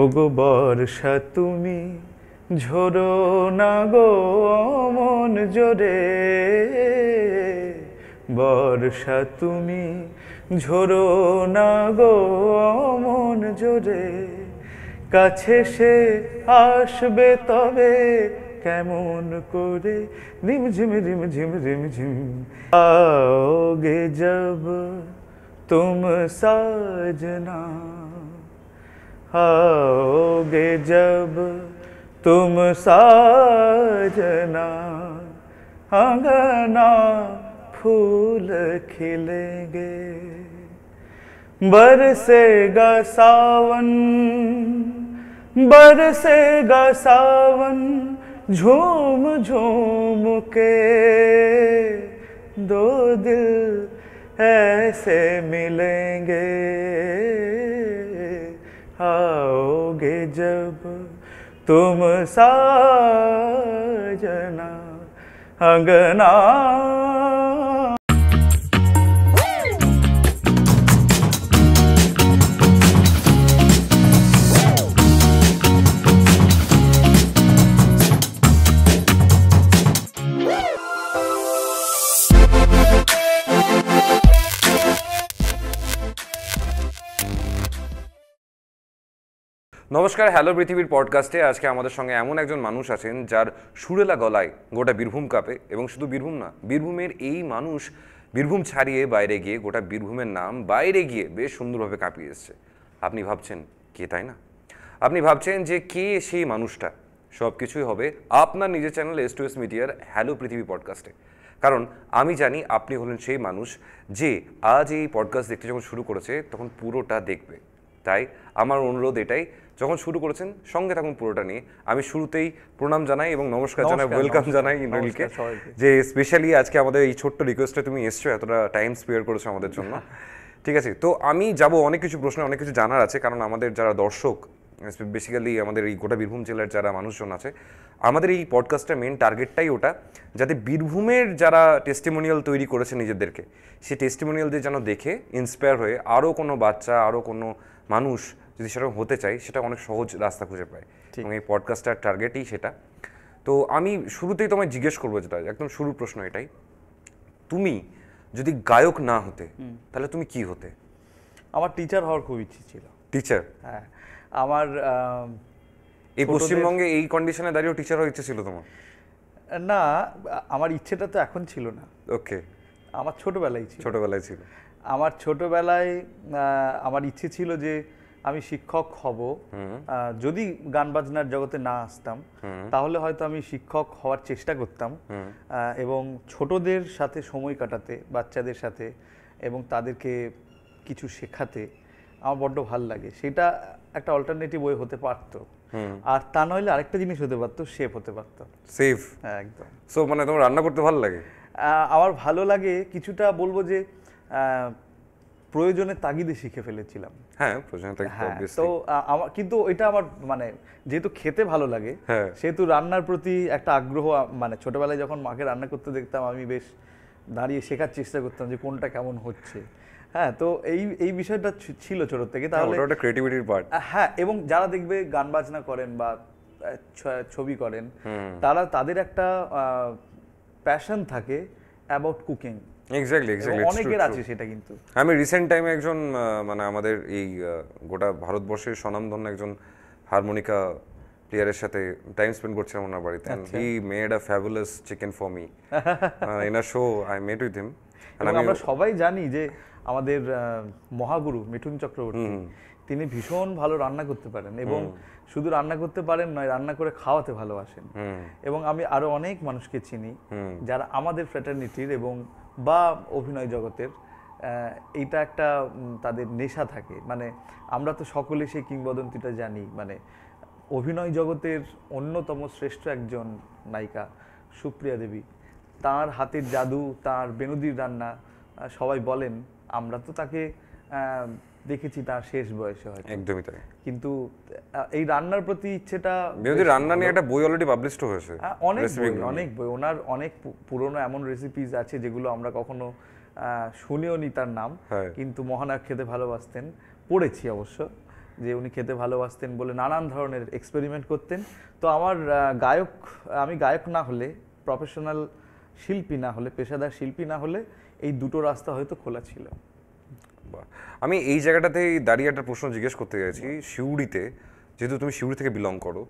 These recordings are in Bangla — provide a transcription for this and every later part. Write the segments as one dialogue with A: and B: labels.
A: ওগো বর্ষা তুমি ঝরো না গো মন জোরে, বর্ষা তুমি ঝরো না গো মন জোরে, কাছে সে আসবে তবে কেমন করে, রিমঝিম রিমঝিম রিমঝিম आओगे जब तुम साजना, आओगे जब तुम साजना, अंगना फूल खिलेंगे, बरसेगा सावन, बरसेगा सावन, झूम झूम के दो दिल ऐसे मिलेंगे, आओगे जब तुम साजना, अंगना।
B: নমস্কার, হ্যালো পৃথিবীর পডকাস্টে আজকে আমাদের সঙ্গে এমন একজন মানুষ আছেন যার সুরেলা গলায় গোটা বীরভূম কাঁপে, এবং শুধু বীরভূম না, বীরভূমের এই মানুষ বীরভূম ছাড়িয়ে বাইরে গিয়ে গোটা বীরভূমের নাম বাইরে গিয়ে বেশ সুন্দরভাবে কাঁপিয়ে এসছে। আপনি ভাবছেন কে, তাই না? আপনি ভাবছেন যে কে সেই মানুষটা? সব কিছুই হবে আপনার নিজের চ্যানেল S2S মিডিয়ার হ্যালো পৃথিবী পডকাস্টে, কারণ আমি জানি আপনি হলেন সেই মানুষ যে আজ এই পডকাস্ট দেখতে যখন শুরু করেছে তখন পুরোটা দেখবে। তাই আমার অনুরোধ এটাই, যখন শুরু করেছেন সঙ্গে থাকুন পুরোটা নিয়ে। আমি শুরুতেই প্রণাম জানাই এবং নমস্কার জানাই, ওয়েলকাম জানাই ইন্দ্রনীলকে, যে স্পেশালি আজকে আমাদের এই ছোট্ট রিকোয়েস্টে তুমি এসছো, এতটা টাইম স্পেয়ার করেছো আমাদের জন্য। ঠিক আছে, তো আমি যাব, অনেক কিছু প্রশ্ন, অনেক কিছু জানার আছে, কারণ আমাদের যারা দর্শক, বেসিক্যালি আমাদের এই গোটা বীরভূম জেলার যারা মানুষজন আছে, আমাদের এই পডকাস্টের মেন টার্গেটটাই ওটা, যাতে বীরভূমের যারা টেস্টিমোনিয়াল তৈরি করেছে নিজেদেরকে, সেই টেস্টিমোনিয়ালদের যেন দেখে ইন্সপায়ার হয়ে আরও কোনো বাচ্চা, আরও কোনো মানুষ যদি সেরকম হতে চায়, সেটা অনেক সহজ রাস্তা খুঁজে পায়, এবং এই পডকাস্টটার টার্গেটই সেটা। তো আমি শুরুতেই তোমায় জিজ্ঞেস করবো, যেটা একদম শুরুর প্রশ্ন এটাই, তুমি যদি গায়ক না হতে তাহলে তুমি কি হতে?
A: আমার টিচার হওয়ার খুব ইচ্ছে ছিল।
B: টিচার?
A: হ্যাঁ, আমার
B: এই পশ্চিমবঙ্গে এই কন্ডিশনে দাঁড়িয়েও টিচার হওয়ার ইচ্ছে ছিল তোমার?
A: না, আমার ইচ্ছেটা তো এখন ছিল না।
B: ওকে,
A: আমার ছোটবেলায় ছিল।
B: ছোটবেলায় ছিল।
A: আমার ছোটবেলায় আমার ইচ্ছে ছিল যে আমি শিক্ষক হব। যদি গান বাজনার জগতে না আসতাম তাহলে হয়তো আমি শিক্ষক হওয়ার চেষ্টা করতাম, এবং ছোটদের সাথে সময় কাটাতে, বাচ্চাদের সাথে, এবং তাদেরকে কিছু শেখাতে আমার বড্ড ভাল লাগে। সেটা একটা অল্টারনেটিভ ওয়ে হতে পারতো, আর তা নইলে আরেকটা জিনিস হতে পারতো, শেফ হতে পারতো।
B: সেফ?
A: হ্যাঁ, একদম।
B: সো মানে তোমার রান্না করতে ভালো লাগে?
A: আমার ভালো লাগে, কিছুটা বলবো যে প্রয়োজনের তাগিদে শিখে ফেলেছিলাম।
B: হ্যাঁ, প্রয়োজনের তাগিদে অবভিয়াসলি।
A: তো আমার কিন্তু এটা আমার মানে যেহেতু খেতে ভালো লাগে, সেহেতু রান্নার প্রতি একটা আগ্রহ, মানে ছোটবেলায় যখন মাকে রান্না করতে দেখতাম আমি বেশ দাঁড়িয়ে শেখার চেষ্টা করতাম যে কোনটা কেমন হচ্ছে। হ্যাঁ, তো এই বিষয়টা ছিল ছোট থেকে। তাহলে
B: ওটা ক্রিয়েটিভিটির পার্ট।
A: হ্যাঁ, এবং যারা দেখবে গান বাজনা করেন বা ছবি করেন, তারা তাদের একটা প্যাশন থাকে অ্যাবাউট কুকিং।
B: এক্স্যাক্টলি,
A: অনেকের আছে সেটা। কিন্তু
B: আমি রিসেন্ট টাইমে একজন মানে আমাদের এই গোটা ভারতবর্ষের স্বনামধন্য একজন হারমোনিকা প্লেয়ারের সাথে টাইম স্পেন্ড করছিলাম ওনার বাড়িতে, and he made a fabulous chicken for me in a show I met with him.
A: আমরা সবাই জানি যে আমাদের মহাগুরু মিঠুন চক্রবর্তী, তিনি ভীষণ ভালো রান্না করতে পারেন, এবং শুধু রান্না করতে পারেন নয়, রান্না করে খাওয়াতে ভালোবাসেন। এবং আমি আরো অনেক মানুষকে চিনি যারা আমাদের ফ্র্যাটার্নিটির এবং বা অভিনয় জগতের, এইটা একটা তাদের নেশা থাকে। মানে আমরা তো সকলে সেই কিংবদন্তিটা জানি, মানে অভিনয় জগতের অন্যতম শ্রেষ্ঠ একজন নায়িকা সুপ্রিয়া দেবী, তার হাতের জাদু, তার বেনুদির রান্না, সবাই বলেন, আমরা তো তাকে দেখেছি তার শেষ বয়সে হয়তো।
B: একদমই তাই।
A: কিন্তু এই রান্নার প্রতি ইচ্ছেটা,
B: বেনুদির রান্না নিয়ে একটা বই অলরেডি পাবলিশড হয়েছে।
A: অনেক বই, ওনার অনেক পুরনো এমন রেসিপিস আছে যেগুলো আমরা কখনো শুনিও নি তার নাম, কিন্তু মহানায়ক খেতে ভালোবাসতেন, পড়েছি অবশ্য। যে উনি খেতে ভালোবাসতেন বলে নানান ধরনের এক্সপেরিমেন্ট করতেন। তো আমার আমি গায়ক না হলে, প্রফেশনাল শিল্পী না হলে, পেশাদার শিল্পী না হলে এই দুটো রাস্তা হয়তো খোলা ছিল।
B: বাহ। আমি এই জায়গাটাতেই দাঁড়িয়ে একটা প্রশ্ন জিজ্ঞেস করতে চাইছি, সিউড়িতে যেহেতু তুমি সিউড়ি থেকে বিলং করো,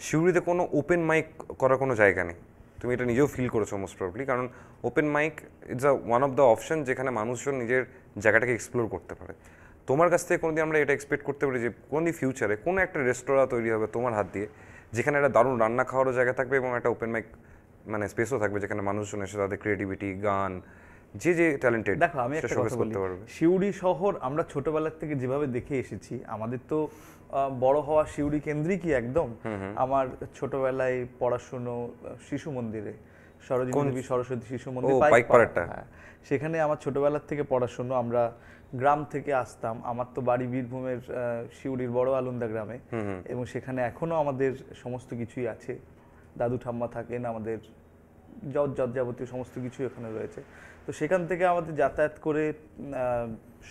B: সিউড়িতে কোনো ওপেন মাইক করার কোনো জায়গা নেই? তুমি এটা নিজেও ফিল করেছো মোস্ট প্রবলি, কারণ open mic it's one of the option যেখানে মানুষজন নিজের জায়গাটাকে এক্সপ্লোর করতে পারে। তোমার কাছ থেকে কোনোদিন আমরা এটা এক্সপেক্ট করতে পারি যে কোনোদিন ফিউচারে কোনো একটা রেস্তোরাঁ তৈরি হবে তোমার হাত দিয়ে, যেখানে একটা দারুণ রান্না খাওয়ারও জায়গা থাকবে এবং একটা ওপেন মাইক মানে স্পেসও থাকবে, যেখানে মানুষজন এসে তাদের ক্রিয়েটিভিটি, গান, যে ট্যালেন্টেড
A: দেখো আমি একটা কথা বলি, সিউড়ি শহর আমরা ছোটবেলার থেকে যেভাবে দেখে এসেছি, আমাদের তো বড় হওয়া সিউড়ি কেন্দ্রিকই একদম। আমার ছোটবেলায় পড়াশুনো শিশু মন্দিরে, সরোজিনী দেবী সরস্বতী শিশু মন্দির, হ্যাঁ, সেখানে আমার ছোটবেলার থেকে পড়াশুনো। আমরা গ্রাম থেকে আসতাম, আমার তো বাড়ি বীরভূমের সিউড়ির বড় আলুন্দা গ্রামে, এবং সেখানে এখনো আমাদের সমস্ত কিছুই আছে। দাদু ঠাম্মা থাকেন, আমাদের যাবতীয় সমস্ত কিছু এখানে রয়েছে। তো সেখান থেকে আমাদের যাতায়াত করে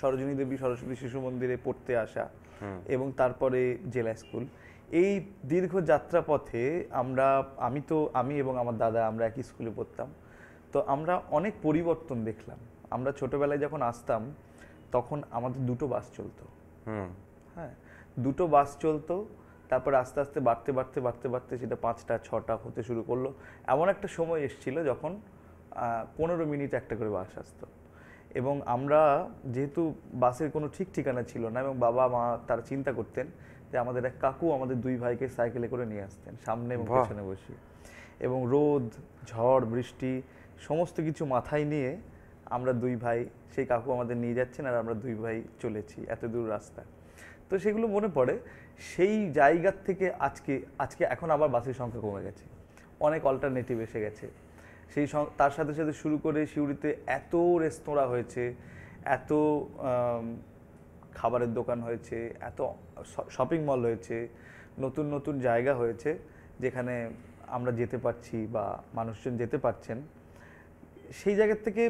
A: সরোজিনী দেবী সরস্বতী শিশু মন্দিরে পড়তে আসা, এবং তারপরে জেলা স্কুল, এই দীর্ঘ যাত্রা পথে আমি এবং আমার দাদা আমরা একই স্কুলে পড়তাম। তো আমরা অনেক পরিবর্তন দেখলাম। আমরা ছোটবেলায় যখন আসতাম তখন আমাদের দুটো বাস চলতো, হ্যাঁ, দুটো বাস চলতো। তারপর আস্তে আস্তে বাড়তে সেটা 5টা 6টা হতে শুরু করলো। এমন একটা সময় এসেছিল যখন 15 মিনিট একটা করে বাস আসতো, এবং আমরা যেহেতু বাসের কোনো ঠিক ঠিকানা ছিল না, এবং বাবা মা তারা চিন্তা করতেন যে আমাদের এক কাকু আমাদের দুই ভাইকে সাইকেলে করে নিয়ে আসতেন সামনে এবং পেছনে বসে, এবং রোদ ঝড় বৃষ্টি সমস্ত কিছু মাথায় নিয়ে আমরা দুই ভাই, সেই কাকু আমাদের নিয়ে যাচ্ছেন আর আমরা দুই ভাই চলেছি এত দূর রাস্তা। তো সেগুলো মনে পড়ে। সেই জায়গার থেকে আজকে এখন আবার বাসের সংখ্যা কমে গেছে, অনেক অল্টারনেটিভ এসে গেছে। তার সাথে সাথে শুরু করে সিউড়িতে এত রেস্তোরাঁ হয়েছে, এত খাবারের দোকান হয়েছে, এত শপিং মল হয়েছে, নতুন নতুন জায়গা হয়েছে যেখানে আমরা যেতে পারছি বা মানুষজন যেতে পারছেন। সেই জায়গার থেকে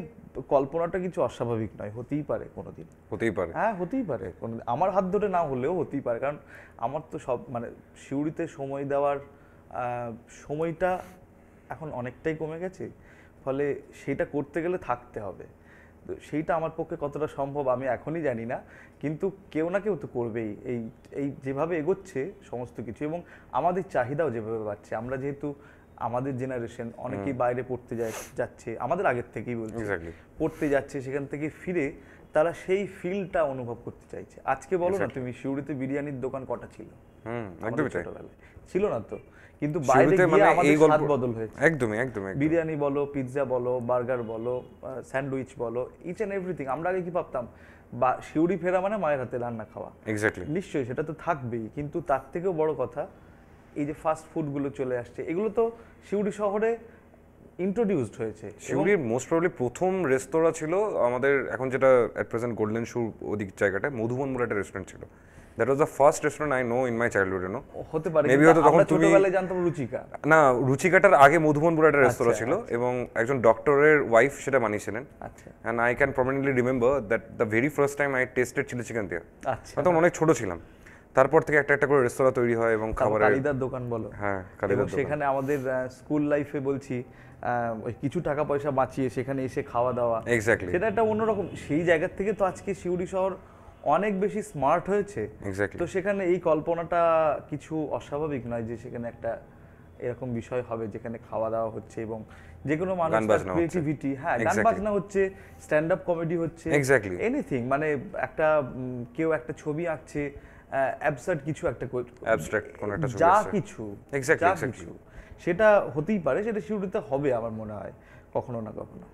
A: কল্পনাটা কিছু অস্বাভাবিক নয়, হতেই পারে কোনোদিন,
B: হতেই পারে,
A: হ্যাঁ হতেই পারে কোনোদিন। আমার হাত ধরে না হলেও হতেই পারে, কারণ আমার তো সব মানে সিউড়িতে সময় দেওয়ার সময়টা এখন অনেকটাই কমে গেছে, ফলে সেটা করতে গেলে থাকতে হবে। তো সেইটা আমার পক্ষে কতটা সম্ভব আমি এখনই জানি না, কিন্তু কেউ না কেউ তো করবেই। এই যেভাবে এগোচ্ছে সমস্ত কিছু, এবং আমাদের চাহিদাও যেভাবে বাড়ছে, আমরা যেহেতু আমাদের জেনারেশন অনেকেই বাইরে পড়তে যাচ্ছে, আমাদের আগের থেকেই বলছি, পড়তে যাচ্ছে, সেখান থেকে ফিরে তারা সেই ফিলটা অনুভব করতে চাইছে। আজকে বলো না তুমি, সিউড়িতে বিরিয়ানির দোকান কটা ছিল? ছোটবেলায় ছিল না তো, কিন্তু বাইরে গিয়ে আমাদের স্বাদ বদল হয়েছে।
B: একদমই।
A: বিরিয়ানি বলো, পিৎজা বলো, বার্গার বলো, স্যান্ডউইচ বলো, ইচ এন্ড এভরিথিং। আমরা আগে কি ভাবতাম, বা সিউড়ি ফেরা মানে মায়ের হাতে রান্না খাওয়া, নিশ্চয়ই সেটা তো থাকবেই, কিন্তু তার থেকেও বড় কথা এই যে ফাস্ট ফুডগুলো চলে আসছে, এগুলো তো সিউড়ি শহরে ইন্ট্রোডিউসড হয়েছে।
B: সিউড়ির মোস্ট প্রবাবলি প্রথম রেস্তোরাঁ ছিল আমাদের এখন যেটা এট প্রেজেন্ট গোল্ডেন শু ওদিক জায়গাটা, মধুবন বলে একটা রেস্টুরেন্ট ছিল। That was the first restaurant I know in my childhood.
A: হতে পারে, মেবি হয়তো তখন তুমি ছোটবেলায় জানতাম রুচিকা,
B: না রুচিকাটার আগে মধুবন বলে একটা রেস্তোরাঁ ছিল, এবং একজন ডক্টরের ওয়াইফ সেটা বানিয়েছিলেন।
A: আচ্ছা,
B: and I can prominently remember that the very first time I tasted chilli chicken there.
A: আচ্ছা,
B: তখন অনেক ছোট ছিলাম। তারপর থেকে একটা করে রেস্তোরাঁ তৈরি হয়, এবং খাবারের
A: কালিদার দোকান বলো,
B: হ্যাঁ কালিদার দোকান।
A: সেখানে আমাদের স্কুল লাইফে বলছি ওই কিছু টাকা পয়সা বাঁচিয়ে সেখানে এসে খাওয়া দাওয়া,
B: এক্স্যাক্টলি,
A: সেটা একটা অন্যরকম। সেই জায়গা থেকে তো আজকে সিউড়ি শহর অনেক বেশি স্মার্ট হয়েছে। তো সেখানে এই কল্পনাটা কিছু অস্বাভাবিক নয় যে সেখানে একটা এরকম বিষয় হবে যেখানে খাওয়া দাওয়া হচ্ছে এবং যে কোনো মানুষের ক্রিয়েটিভিটি, হ্যাঁ গান বাজনা হচ্ছে, স্ট্যান্ড আপ কমেডি হচ্ছে, এনিথিং, মানে একটা কেউ একটা ছবি আঁকছে, অ্যাবসার্ড কিছু একটা,
B: অ্যাবস্ট্রাক্ট কোন একটা ছবি,
A: যা কিছু সেটা হতেই পারে, সেটা সিউড়িতে হবে আমার মনে হয় কখনো না কখনো।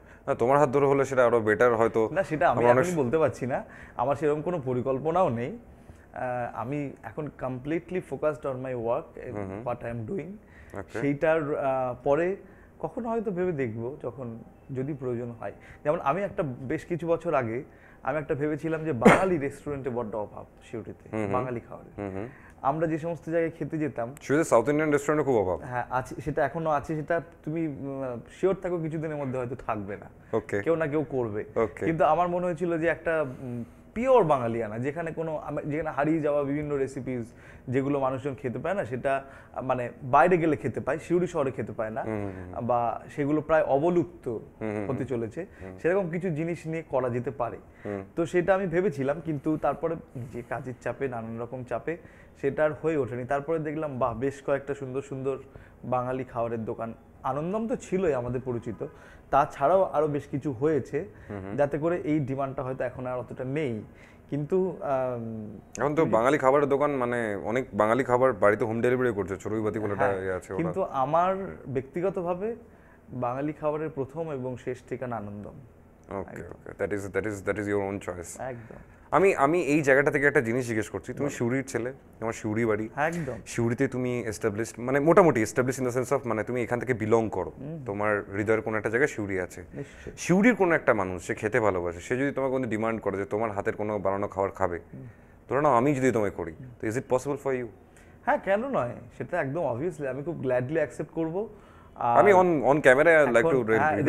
B: তোমার হাত ধরে হলে সেটা আরো বেটার হয়তো।
A: না সেটা আমি এখনই বলতে পারছি না, আমার সেরকম কোনো পরিকল্পনাও নেই। আমি এখন completely focused on my work, what I am doing. সেইটার পরে কখনো হয়তো ভেবে দেখবো যখন যদি প্রয়োজন হয়। যেমন আমি একটা বেশ কিছু বছর আগে আমি একটা ভেবেছিলাম যে বাঙালি রেস্টুরেন্টে বড্ড অভাব সিউড়িতে, বাঙালি খাবারের। আমরা যে সমস্ত জায়গায় খেতে যেতাম,
B: সাউথ ইন্ডিয়ান রেস্টুরেন্টে খুব অভাব,
A: হ্যাঁ আছে, সেটা এখনো আছে, সেটা তুমি শিওর থাকো কিছুদিনের মধ্যে হয়তো থাকবে না, কেউ না কেউ করবে। কিন্তু আমার মনে হয়েছিল যে একটা পিওর বাঙালিয়ানা, যেখানে যেখানে হারিয়ে যাওয়া বিভিন্ন রেসিপিস যেগুলো মানুষজন খেতে পায় না, সেটা মানে বাইরে গেলে খেতে পায়, সিউড়ি শহরে খেতে পায় না, বা সেগুলো প্রায় অবলুপ্ত হতে চলেছে, সেরকম কিছু জিনিস নিয়ে করা যেতে পারে। তো সেটা আমি ভেবেছিলাম, কিন্তু তারপরে যে কাজের চাপে, নানান রকম চাপে সেটা আর হয়ে ওঠেনি। তারপরে দেখলাম বাহ, বেশ কয়েকটা সুন্দর সুন্দর বাঙালি খাবারের দোকান, আনন্দম তো ছিলই আমাদের পরিচিত, তাছাড়াও আরো বেশ কিছু হয়েছে, যাতে করে এই ডিমান্ডটা হয়তো এখন আর অতটা নেই। কিন্তু
B: এখন তো বাঙালি খাবারের দোকান, মানে অনেক বাঙালি খাবার বাড়িতে হোম ডেলিভারি করছে, চড়ুইবাতি বলে একটা আছে।
A: কিন্তু আমার ব্যক্তিগতভাবে বাঙালি খাবারের প্রথম এবং শেষ ঠিকানা Anandam.
B: Okay okay, that is your own choice.
A: একদম।
B: আমি এই জায়গাটা থেকে একটা জিনিস জিজ্ঞেস করছি, তুমি সিউড়ির ছেলে, আমার সিউড়ি বাড়ি,
A: একদম।
B: সিউড়িতে তুমি এস্টাবলিশড, মানে মোটামুটি established in the sense of, মানে তুমি এখান থেকে বিলং করো, তোমার হৃদয়ের কোনো একটা জায়গায় সিউড়ি আছে। সিউড়ির কোনো একটা মানুষ, সে খেতে ভালোবাসে, সে যদি তোমাকে কোনো ডিমান্ড করে যে তোমার হাতের কোনো বানানো খাবার খাবে, ধরো না আমি যদি তোমায় করি, তো is it possible for you?
A: হ্যাঁ, কেন নয়, সেটা একদম অবভিয়াসলি আমি খুব গ্ল্যাডলি অ্যাকসেপ্ট করব।
B: আমি অন ক্যামেরা লাইক টু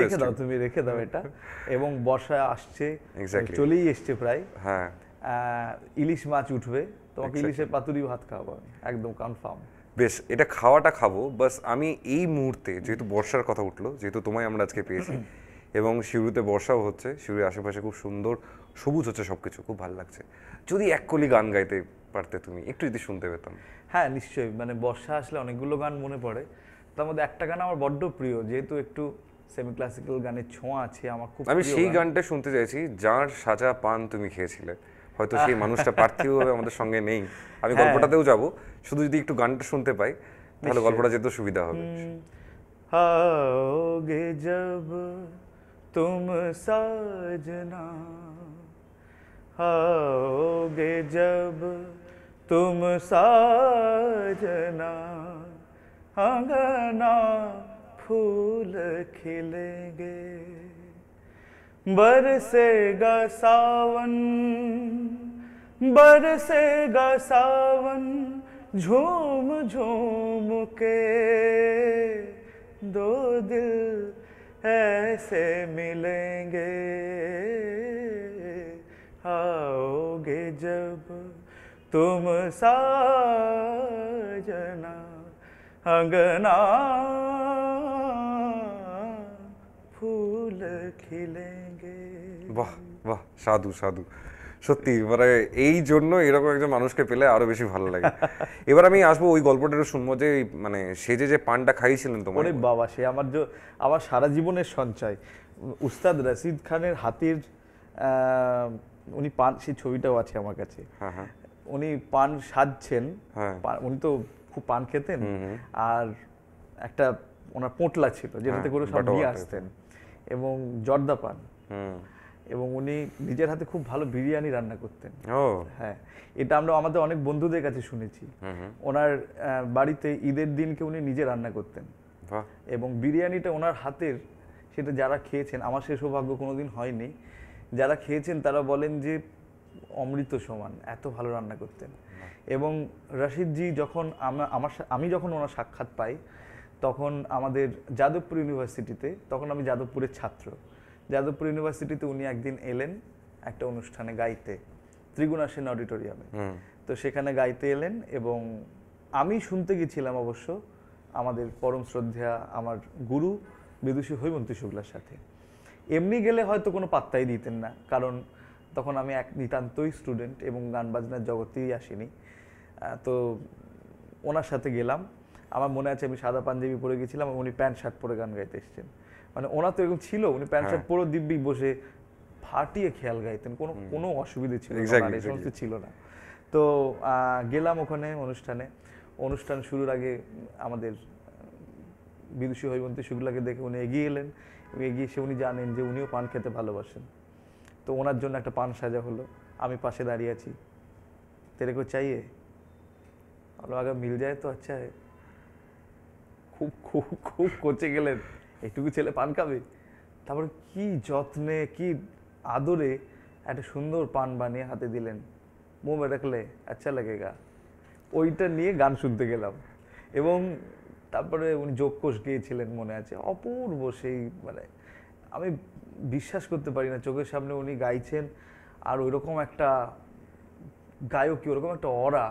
A: রেখে দাও, তুমি রেখে দাও এটা। এবং বর্ষা আসছে, চলেই এসছে প্রায়।
B: হ্যাঁ,
A: ইলিশ মাছ উঠবে, তোমাকে ইলিশের পাতুরি ভাত খাওয়াবো আমি, একদম কনফার্ম।
B: বেশ, এটা খাওয়াটা খাবো। বাস আমি এই মুহূর্তে, যেহেতু বর্ষার কথা উঠলো, যেহেতু তোমায় আমরা আজকে পেয়েছি এবং সিউড়িতে বর্ষাও হচ্ছে, সিউড়ির আশেপাশে খুব সুন্দর সবুজ হচ্ছে, সবকিছু খুব ভালো লাগছে, যদি এক কলি গান গাইতে পারতে তুমি, একটু যদি শুনতে পেতাম।
A: হ্যাঁ নিশ্চয়ই, মানে বর্ষা আসলে অনেকগুলো গান মনে পড়ে, তার মধ্যে একটা গান আমার বড্ড প্রিয়, যেহেতু একটু সেমি ক্লাসিক্যাল গানের ছোঁয়া আছে, আমার খুব
B: আমি সেই গানটা শুনতে চাইছি, যার সাজা পান তুমি খেয়েছিলে। হয়তো সেই মানুষটা পার্থিবভাবে আমাদের সঙ্গে নেই, আমি গল্পটাতেও যাব, শুধু যদি একটু গানটা শুনতে পাই তাহলে গল্পটা যেতে সুবিধা হবে।
A: आओगे जब तुम साजना, आओगे जब तुम साजना, अंगना फूल खिलेंगे, बरसेगा सावन, बरसेगा सावन, झूम झूम के दो दिल ऐसे मिलेंगे, आओगे जब तुम साजना, अंगना फूल खिलेंगे।
B: বাহ বাহ, সাধু সাধু, সত্যি মানে এই জন্য এরকম একজন মানুষকে পেলে আরো বেশি ভালো লাগে। এবার আমি আসবো ওই গল্পটা শুনবো, যে মানে সে যে পানটা খাইছিলেন তোমার।
A: ওরে বাবা, সে আমার সারা জীবনের সঞ্চয়। উস্তাদ রশিদ খানের হাতের উনি পান, সেই ছবিটাও আছে আমার কাছে। উনি পান সাজছেন, উনি তো খুব পান খেতেন, আর একটা ওনার পোটলা ছিল যেটাতে করে সব নিয়ে আসতেন, এবং জর্দা পান, এবং উনি নিজের হাতে খুব ভালো বিরিয়ানি রান্না করতেন। হ্যাঁ, এটা আমরা আমাদের অনেক বন্ধুদের কাছে শুনেছি। ওনার বাড়িতে ঈদের দিনকে উনি নিজে রান্না করতেন, এবং বিরিয়ানিটা ওনার হাতের, সেটা যারা খেয়েছেন, আমার সে সৌভাগ্য কোনোদিন হয়নি, যারা খেয়েছেন তারা বলেন যে অমৃত সমান, এত ভালো রান্না করতেন। এবং রশিদজি যখন আমি যখন ওনার সাক্ষাৎ পাই, তখন আমাদের যাদবপুর ইউনিভার্সিটিতে, তখন আমি যাদবপুরের ছাত্র, যাদবপুর ইউনিভার্সিটিতে উনি একদিন এলেন একটা অনুষ্ঠানে গাইতে, ত্রিগুণা সেন অডিটোরিয়ামে। তো সেখানে গাইতে এলেন, এবং আমি শুনতে গেছিলাম অবশ্য আমাদের পরম শ্রদ্ধেয়া আমার গুরু বিদুষী হৈমন্তী শুক্লার সাথে। এমনি গেলে হয়তো কোনো পাত্তাই দিতেন না, কারণ তখন আমি এক নিতান্তই স্টুডেন্ট এবং গান বাজনার জগতেই আসিনি। তো ওনার সাথে গেলাম, আমার মনে আছে আমি সাদা পাঞ্জাবি পরে গেছিলাম, উনি প্যান্ট শার্ট পরে গান গাইতে এসছেন। মানে ওনার তো এরকম ছিল, উনি প্যান্ট শার্ট পরে দিব্যি বসে ফাটিয়ে খেয়াল গাইতেন, কোনো অসুবিধা ছিল না, এই সমস্ত ছিল না। তো গেলাম ওখানে অনুষ্ঠান শুরুর আগে আমাদের বিদুষী হৈমন্তী শুক্লাকে দেখে উনি এগিয়ে এলেন, এগিয়ে এসে উনি জানেন যে উনিও পান খেতে ভালোবাসেন। তো ওনার জন্য একটা পান সাজা হলো, আমি পাশে দাঁড়িয়ে আছি, তেরে কো চাইয়ে, ভালো আগে মিল যায় তো আচ্ছা। খুব খুব খুব কচে গেলেন, এইটুকু ছেলে পান খাবে। তারপরে কি যত্নে, কি আদরে একটা সুন্দর পান বানিয়ে হাতে দিলেন, মুখ মে রাখলে আচ্ছা লাগেগা, ওইটা নিয়ে গান শুনতে গেলাম। এবং তারপরে উনি যোগকোষ গিয়েছিলেন, মনে আছে, অপূর্ব সেই, মানে আমি বিশ্বাস করতে পারি না, চোখের সামনে উনি গাইছেন, আর ওইরকম একটা গায়কী, ওরকম একটা অরা,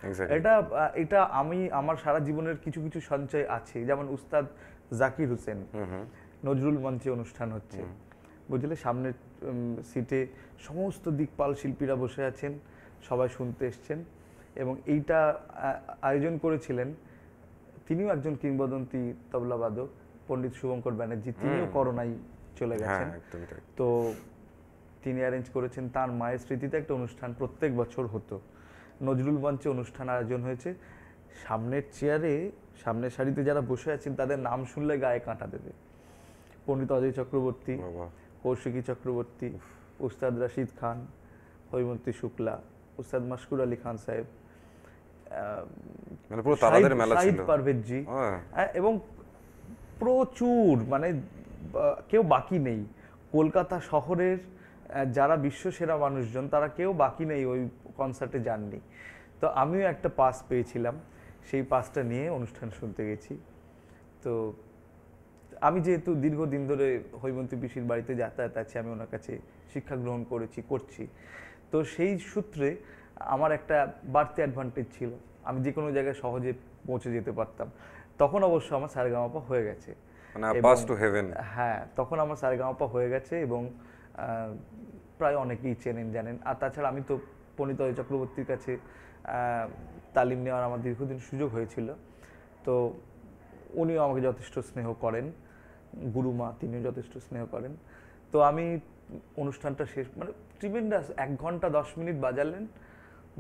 B: Exactly.
A: এটা আমি আমার সারা জীবনের কিছু কিছু সঞ্চয় আছে। যেমন উস্তাদ জাকির হোসেন, নজরুল মঞ্চে অনুষ্ঠান হচ্ছে, বুঝলে, সামনের সিটে সমস্ত দিকপাল শিল্পীরা বসে আছেন, সবাই শুনতে এসছেন, এবং এইটা আয়োজন করেছিলেন, তিনিও একজন কিংবদন্তি তবলাবাদক, পণ্ডিত শুভঙ্কর ব্যানার্জি, তিনিও করোনায় চলে গেছেন। তো তিনি অ্যারেঞ্জ করেছেন, তার মায়ের স্মৃতিতে একটা অনুষ্ঠান প্রত্যেক বছর হতো, নজরুল মঞ্চে অনুষ্ঠান আয়োজন হয়েছে। সামনের চেয়ারে, সামনের সারিতে যারা বসে আছেন তাদের নাম শুনলে গায়ে কাঁটা দেবে। পণ্ডিত অজয় চক্রবর্তী, কৌশিকী চক্রবর্তী, উস্তাদ রাশিদ খান, হৈমন্তী শুক্লা, উস্তাদ মাশকুর আলী খান সাহেব, শাহিদ পারভেজ, এবং প্রচুর, মানে কেউ বাকি নেই। কলকাতা শহরের যারা বিশ্বসেরা মানুষজন তারা কেউ বাকি নেই ওই কনসার্টে যাননি। তো আমিও একটা পাস পেয়েছিলাম, সেই পাসটা নিয়ে অনুষ্ঠান শুনতে গেছি। তো আমি যেহেতু দীর্ঘদিন ধরে হৈমন্তী পিসির বাড়িতে যাতায়াত আছে, আমি ওনার কাছে শিক্ষা গ্রহণ করছি, তো সেই সূত্রে আমার একটা বাড়তি অ্যাডভান্টেজ ছিল, আমি যে কোনো জায়গায় সহজে পৌঁছে যেতে পারতাম। তখন অবশ্য আমার সারেগামাপা হয়ে গেছে, হ্যাঁ, তখন আমার সারেগামাপা হয়ে গেছে, এবং প্রায় অনেকেই চেনেন জানেন। আর তাছাড়া আমি তো পণ্ডিত অজয় চক্রবর্তীর কাছে তালিম নেওয়ার আমার দীর্ঘদিন সুযোগ হয়েছিল, তো উনিও আমাকে যথেষ্ট স্নেহ করেন, গুরুমা তিনিও যথেষ্ট স্নেহ করেন। তো আমি অনুষ্ঠানটা শেষ, মানে ট্রিমেন্ডাস 1 ঘন্টা 10 মিনিট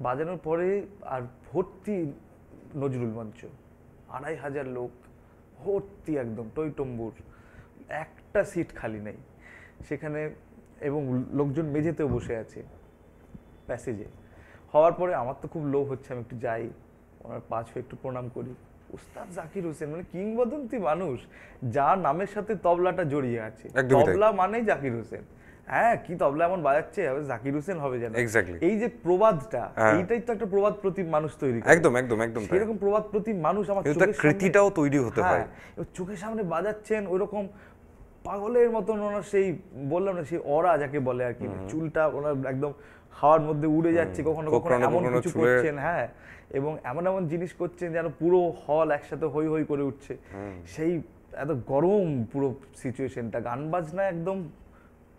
A: বাজানোর পরে আর ভর্তি নজরুল মঞ্চ, 2500 লোক ভর্তি, একদম টইটম্বুর, একটা সিট খালি নেই সেখানে, এবং লোকজন মেঝেতেও বসে আছে প্যাসেজে। হওয়ার পরে আমার তো খুব লোভ হচ্ছে, আমি একটু যাই, ওনার পা ছুঁয়ে একটু প্রণাম করি। উস্তাদ জাকির হোসেন, মানে কিংবদন্তি মানুষ, যার নামের সাথে তবলাটা জড়িয়ে আছে, তবলা মানেই জাকির হোসেন। হ্যাঁ, কি তবলা এমন বাজাচ্ছে, জাকির হোসেন হবে যেন। এই যে প্রবাদটা, এইটাই তো একটা প্রবাদ প্রতিম মানুষ তৈরি করে।
B: একদম একদম একদম
A: এরকম প্রবাদ প্রতিম মানুষ আমার
B: কৃতিটাও তৈরি হতে হয়,
A: চোখের সামনে বাজাচ্ছেন, ওইরকম পাগলের মতন ওনার সেই, বললাম না, সেই অরা যাকে বলে আর কি, চুলটা ওনার একদম হাওয়ার মধ্যে উড়ে যাচ্ছে, কখনো কখনো এমন কিছু করছেন, হ্যাঁ, এবং এমন এমন জিনিস করছেন যেন পুরো হল একসাথে হই হই করে উঠছে। সেই এত গরম পুরো সিচুয়েশনটা, গান বাজনা একদম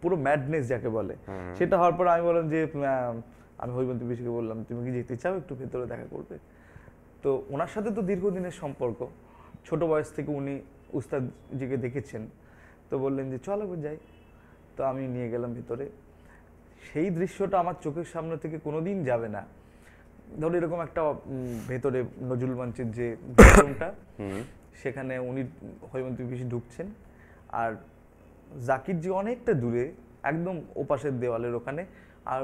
A: পুরো ম্যাডনেস যাকে বলে, সেটা হওয়ার পর আমি বললাম যে, আমি হৈমন্তী পিসিকে বললাম, তুমি কি যেতে চাও, একটু ভেতরে দেখা করবে? তো ওনার সাথে তো দীর্ঘদিনের সম্পর্ক, ছোট বয়স থেকে উনি উস্তাদজিকে দেখেছেন, তো বললেন যে চলো যাই। তো আমি নিয়ে গেলাম ভিতরে। সেই দৃশ্যটা আমার চোখের সামনে থেকে কোনোদিন যাবে না। ধরো এরকম একটা ভেতরে নজরুল মঞ্চের যে রুমটা, সেখানে উনি হৈমন্তী পিসি ঢুকছেন, আর জাকিরজি অনেকটা দূরে, একদম ওপাশের দেওয়ালের ওখানে, আর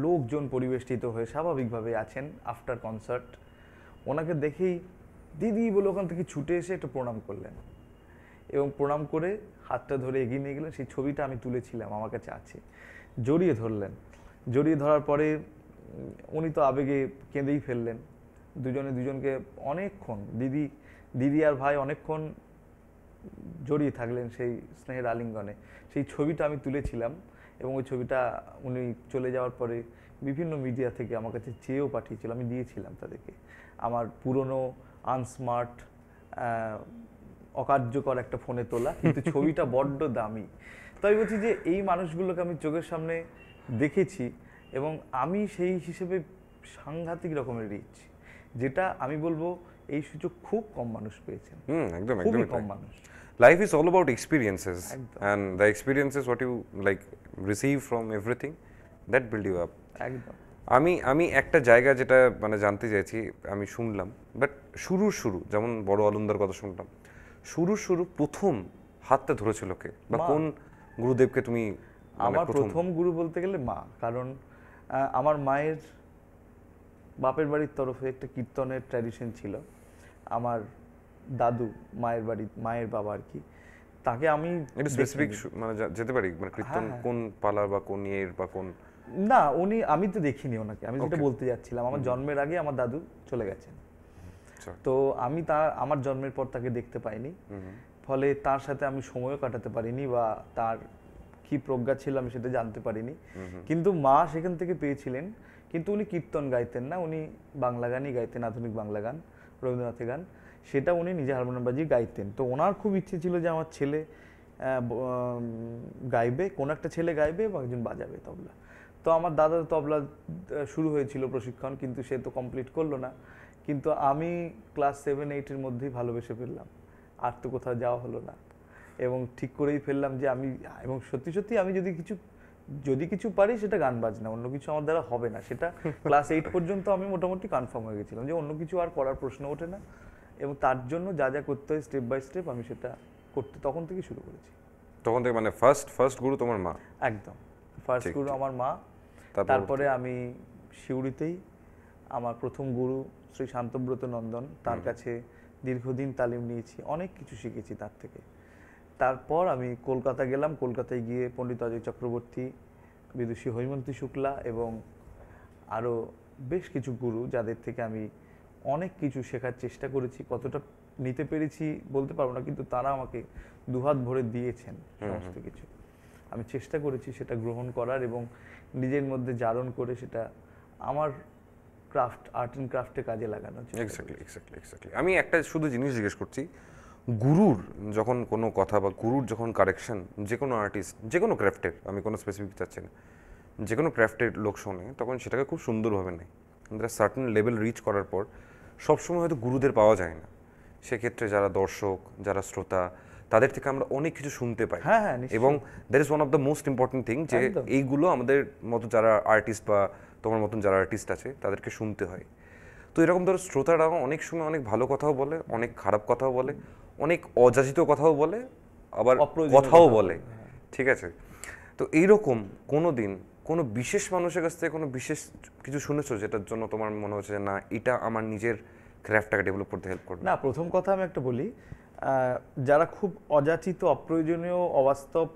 A: লোকজন পরিবেষ্টিত হয়ে স্বাভাবিকভাবে আছেন আফটার কনসার্ট। ওনাকে দেখেই দিদি বলে ওখান থেকে ছুটে এসে একটু প্রণাম করলেন, এবং প্রণাম করে হাতটা ধরে এগিয়ে নিয়ে গেলেন। সেই ছবিটা আমি তুলেছিলাম, আমার কাছে আছে। জড়িয়ে ধরলেন, জড়িয়ে ধরার পরে উনি তো আবেগে কেঁদেই ফেললেন, দুজনে দুজনকে অনেকক্ষণ, দিদি আর ভাই অনেকক্ষণ জড়িয়ে থাকলেন সেই স্নেহের আলিঙ্গনে। সেই ছবিটা আমি তুলেছিলাম, এবং ওই ছবিটা উনি চলে যাওয়ার পরে বিভিন্ন মিডিয়া থেকে আমার কাছে চেয়েও পাঠিয়েছিল, আমি দিয়েছিলাম তাদেরকে। আমার পুরনো আনস্মার্ট অকার্যকর একটা ফোনে তোলা, কিন্তু ছবিটা বড্ড দামি। তো আমি বলছি যে এই মানুষগুলোকে আমি চোখের সামনে দেখেছি, এবং আমি সেই হিসেবে সাংঘাতিক রকমের রিচ, যেটা আমি বলবো এই সুযোগ খুব কম মানুষ পেয়েছেন,
B: একদম
A: খুবই কম মানুষ।
B: Life is all about experiences, and the experiences what you like receive from everything that build you up.
A: একদম।
B: আমি একটা জায়গা যেটা মানে জানতে চাইছি, আমি শুনলাম, বাট শুরু যেমন বড় আলুন্দার কথা শুনলাম, শুরু প্রথম হাতটা ধরেছিল কে, বা কোন গুরুদেবকে তুমি?
A: আমার প্রথম গুরু বলতে গেলে মা, কারণ আমার মায়ের বাপের বাড়ির তরফে একটা কীর্তনের ট্র্যাডিশন ছিল। আমার দাদু, মায়ের বাবা আর কি, তাকে আমি
B: স্পেসিফিক মানে যেতে পারি, মানে কীর্তন কোন পালা বা কোন ইয়ের বা কোন?
A: না, আমি তো দেখিনি ওনাকে, আমি যেটা বলতে যাচ্ছিলাম, আমার জন্মের আগে আমার দাদু চলে গেছেন, তো আমি আমার জন্মের পর তাকে দেখতে পাইনি, ফলে তার সাথে আমি সময়ও কাটাতে পারিনি, বা তার কি প্রজ্ঞা ছিল আমি সেটা জানতে পারিনি, কিন্তু মা সেখান থেকে পেয়েছিলেন। কিন্তু উনি কীর্তন গাইতেন না, উনি বাংলা গানই গাইতেন, আধুনিক বাংলা গান, রবীন্দ্রনাথের গান, সেটা উনি নিজে হারমোনিয়াম বাজিয়ে গাইতেন। তো ওনার খুব ইচ্ছে ছিল যে আমার ছেলে গাইবে, কোন একটা ছেলে গাইবে এবং একজন বাজাবে তবলা। তো আমার দাদা তবলা শুরু হয়েছিল প্রশিক্ষণ, কিন্তু সে তো কমপ্লিট করলো না। কিন্তু আমি ক্লাস 7-8-এর মধ্যেই ভালোবেসে ফেললাম, আর তো কোথাও যাওয়া হলো না। এবং ঠিক করেই ফেললাম যে আমি, এবং সত্যি সত্যি আমি যদি কিছু পারি সেটা গান বাজনা, অন্য কিছু আমার দ্বারা হবে না। সেটা ক্লাস 8 পর্যন্ত আমি মোটামুটি কনফার্ম হয়ে গেছিলাম যে অন্য কিছু আর করার প্রশ্ন ওঠে না, এবং তার জন্য যা যা করতে হয় স্টেপ বাই স্টেপ আমি সেটা করতে তখন থেকে শুরু করেছি।
B: তখন থেকে মানে ফার্স্ট গুরু তোমার মা?
A: একদম ফার্স্ট গুরু আমার মা। তারপরে আমি সিউড়িতেই আমার প্রথম গুরু শ্রী শান্তব্রত নন্দন, তার কাছে দীর্ঘদিন তালিম নিয়েছি, অনেক কিছু শিখেছি তার থেকে। তারপর আমি কলকাতা গেলাম, কলকাতায় গিয়ে পণ্ডিত অজয় চক্রবর্তী, বিদুষী হৈমন্তী শুক্লা এবং আরও বেশ কিছু গুরু, যাদের থেকে আমি অনেক কিছু শেখার চেষ্টা করেছি। কতটা নিতে পেরেছি বলতে পারবো না, কিন্তু তারা আমাকে দুহাত ভরে দিয়েছেন সমস্ত কিছু। আমি চেষ্টা করেছি সেটা গ্রহণ করার এবং নিজের মধ্যে জারণ করে সেটা আমার আর্ট অ্যান্ড ক্রাফটে কাজে লাগানো।
B: এক্স্যাক্টলি। আমি একটা শুধু জিনিস জিজ্ঞেস করছি, গুরুর যখন কোনো কথা বা গুরুর যখন কারেকশন যে কোনো আর্টিস্ট, যে কোনো ক্রাফটের, আমি কোনো স্পেসিফিক চাচ্ছি না, যে কোনো ক্রাফটের লোক শোনে তখন সেটাকে খুব সুন্দরভাবে নেয়। সার্টেন লেভেল রিচ করার পর সবসময় হয়তো গুরুদের পাওয়া যায় না, সেক্ষেত্রে যারা দর্শক, যারা শ্রোতা, তাদের থেকে আমরা অনেক কিছু শুনতে পাই। এবং that is one of the most important thing, যে এইগুলো আমাদের মতো যারা আর্টিস্ট বা তোমার মতন যারা আর্টিস্ট আছে তাদেরকে শুনতে হয়। তো এরকম ধরো শ্রোতারা অনেক সময় অনেক ভালো কথাও বলে, অনেক খারাপ কথাও বলে, অনেক অযাচিত কথাও বলে, আবার কথাও বলে, ঠিক আছে? তো এইরকম কোনো দিন কোনো বিশেষ মানুষের কাছ থেকে কোনো বিশেষ কিছু শুনেছো যেটার জন্য তোমার মনে হচ্ছে যে না, এটা আমার নিজের ক্রাফটটাকে ডেভেলপ করতে হেল্প করবে?
A: না, প্রথম কথা আমি একটা বলি, যারা খুব অযাচিত, অপ্রয়োজনীয়, অবাস্তব,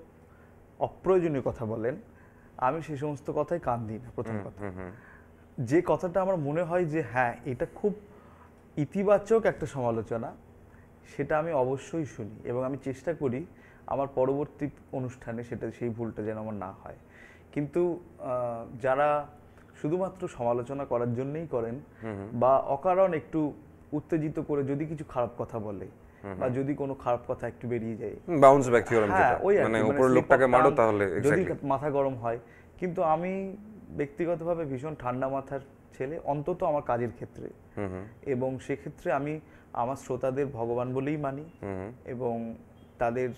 A: অপ্রয়োজনীয় কথা বলেন, আমি সেই সমস্ত কথাই কান দিই না। প্রথম কথা, যে কথাটা আমার মনে হয় যে হ্যাঁ এটা খুব ইতিবাচক একটা সমালোচনা, সেটা আমি অবশ্যই শুনি এবং আমি চেষ্টা করি আমার পরবর্তী অনুষ্ঠানে সেটা, সেই ভুলটা যেন আমার না হয়। কিন্তু যারা শুধুমাত্র সমালোচনা করার জন্যই করেন বা অকারণ একটু উত্তেজিত করে যদি কিছু খারাপ কথা বলে বা যদি কোনো খারাপ কথা একটু বেরিয়ে যায়,
B: বাউন্স ব্যাক থিওরাম, যেটা মানে উপরের লোকটাকে মারো তাহলে
A: যদি মাথা গরম হয়। কিন্তু আমি ব্যক্তিগতভাবে ভীষণ ঠান্ডা মাথার ছেলে, অন্তত আমার কাজের ক্ষেত্রে, এবং সেক্ষেত্রে আমি আমার শ্রোতাদের ভগবান বলেই মানি এবং তাদের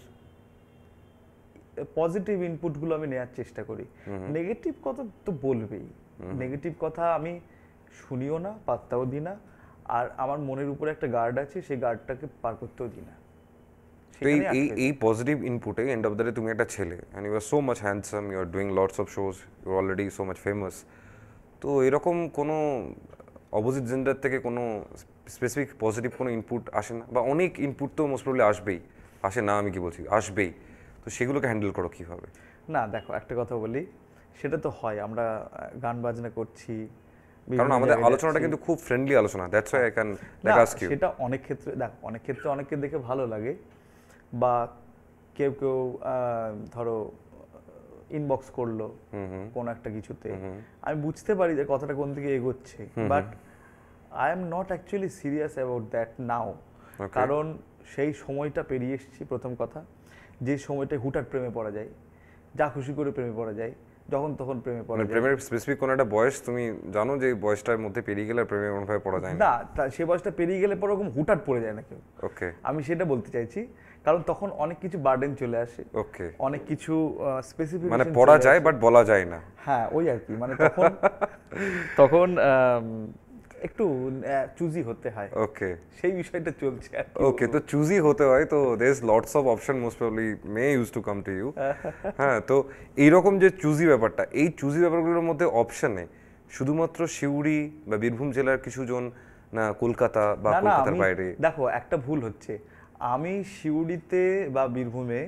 A: পজিটিভ ইনপুটগুলো আমি নেওয়ার চেষ্টা করি। নেগেটিভ কথা তো বলবেই, নেগেটিভ কথা আমি শুনিও না, পাত্তাও দিই না, আর আমার মনের উপরে একটা গার্ড আছে, সেই গার্ডটাকে পার করতেও দিই না।
B: এই পজিটিভ ইনপুটে এন্ড অফ দ্য ডে তুমি একটা ছেলে, and you are so much handsome, you are doing lots of shows, you are already so much famous. তো এরকম কোনো অপোজিট জেন্ডার থেকে কোনো স্পেসিফিক পজিটিভ কোনো ইনপুট আসে না? বা অনেক ইনপুট তো মোস্ট প্রবলি আসবেই, আসে না আমি কি বলছি, আসবেই। তো সেগুলোকে হ্যান্ডেল করো কিভাবে?
A: না দেখো, একটা কথা বলি, সেটা তো হয়, আমরা গান বাজনা করছি,
B: কারণ আমাদের আলোচনাটা কিন্তু খুব ফ্রেন্ডলি আলোচনা, that's why I can like ask you.
A: সেটা অনেক ক্ষেত্রে দেখো, অনেক ক্ষেত্রে অনেককে দেখে ভালো লাগে, বা কেউ কেউ ধরো ইনবক্স করলো কোন একটা কিছুতে, আমি বুঝতে পারি যে কথাটা কোন দিকে এগোচ্ছে, but I am not actually serious about that নাও। কারণ সেই সময়টা পেরিয়ে এসেছি। প্রথম কথা, যে সময়টা হুটহাট প্রেমে পড়া যায়, যা খুশি করে প্রেমে পড়া যায়, যখন তখন প্রেমে পড়া যায়।
B: প্রেমের স্পেসিফিক কোন একটা বয়স তুমি জানো যে বয়সটার মধ্যে পেরিয়ে গেলে প্রেমে কোনোভাবে পড়া যায় না?
A: না, সে বয়সটা পেরিয়ে গেলে পরে ওরকম হুটহাট পড়ে যায় না কেউ।
B: ওকে,
A: আমি সেটা বলতে চাইছি, কারণ তখন অনেক কিছু বার্ডেন চলে আসে।
B: ওকে,
A: অনেক কিছু স্পেসিফিক,
B: মানে পড়া যায় বাট বলা যায় না।
A: হ্যাঁ, ওই আর কি, মানে তখন একটু চুজি হতে হয়।
B: ওকে,
A: সেই বিষয়টা চলছে।
B: ওকে, তো চুজি হতে হয়, তো there is lots of option most probably may use to come to you. হ্যাঁ, তো এইরকম যে চুজি ব্যাপারটা, এই চুজি ব্যাপারগুলোর মধ্যে অপশনে শুধুমাত্র সিউড়ি বা বীরভূম জেলার কিছু জন, না কলকাতা বা কলকাতার বাইরে?
A: দেখো, একটা ভুল হচ্ছে, আমি সিউড়িতে বা বীরভূমে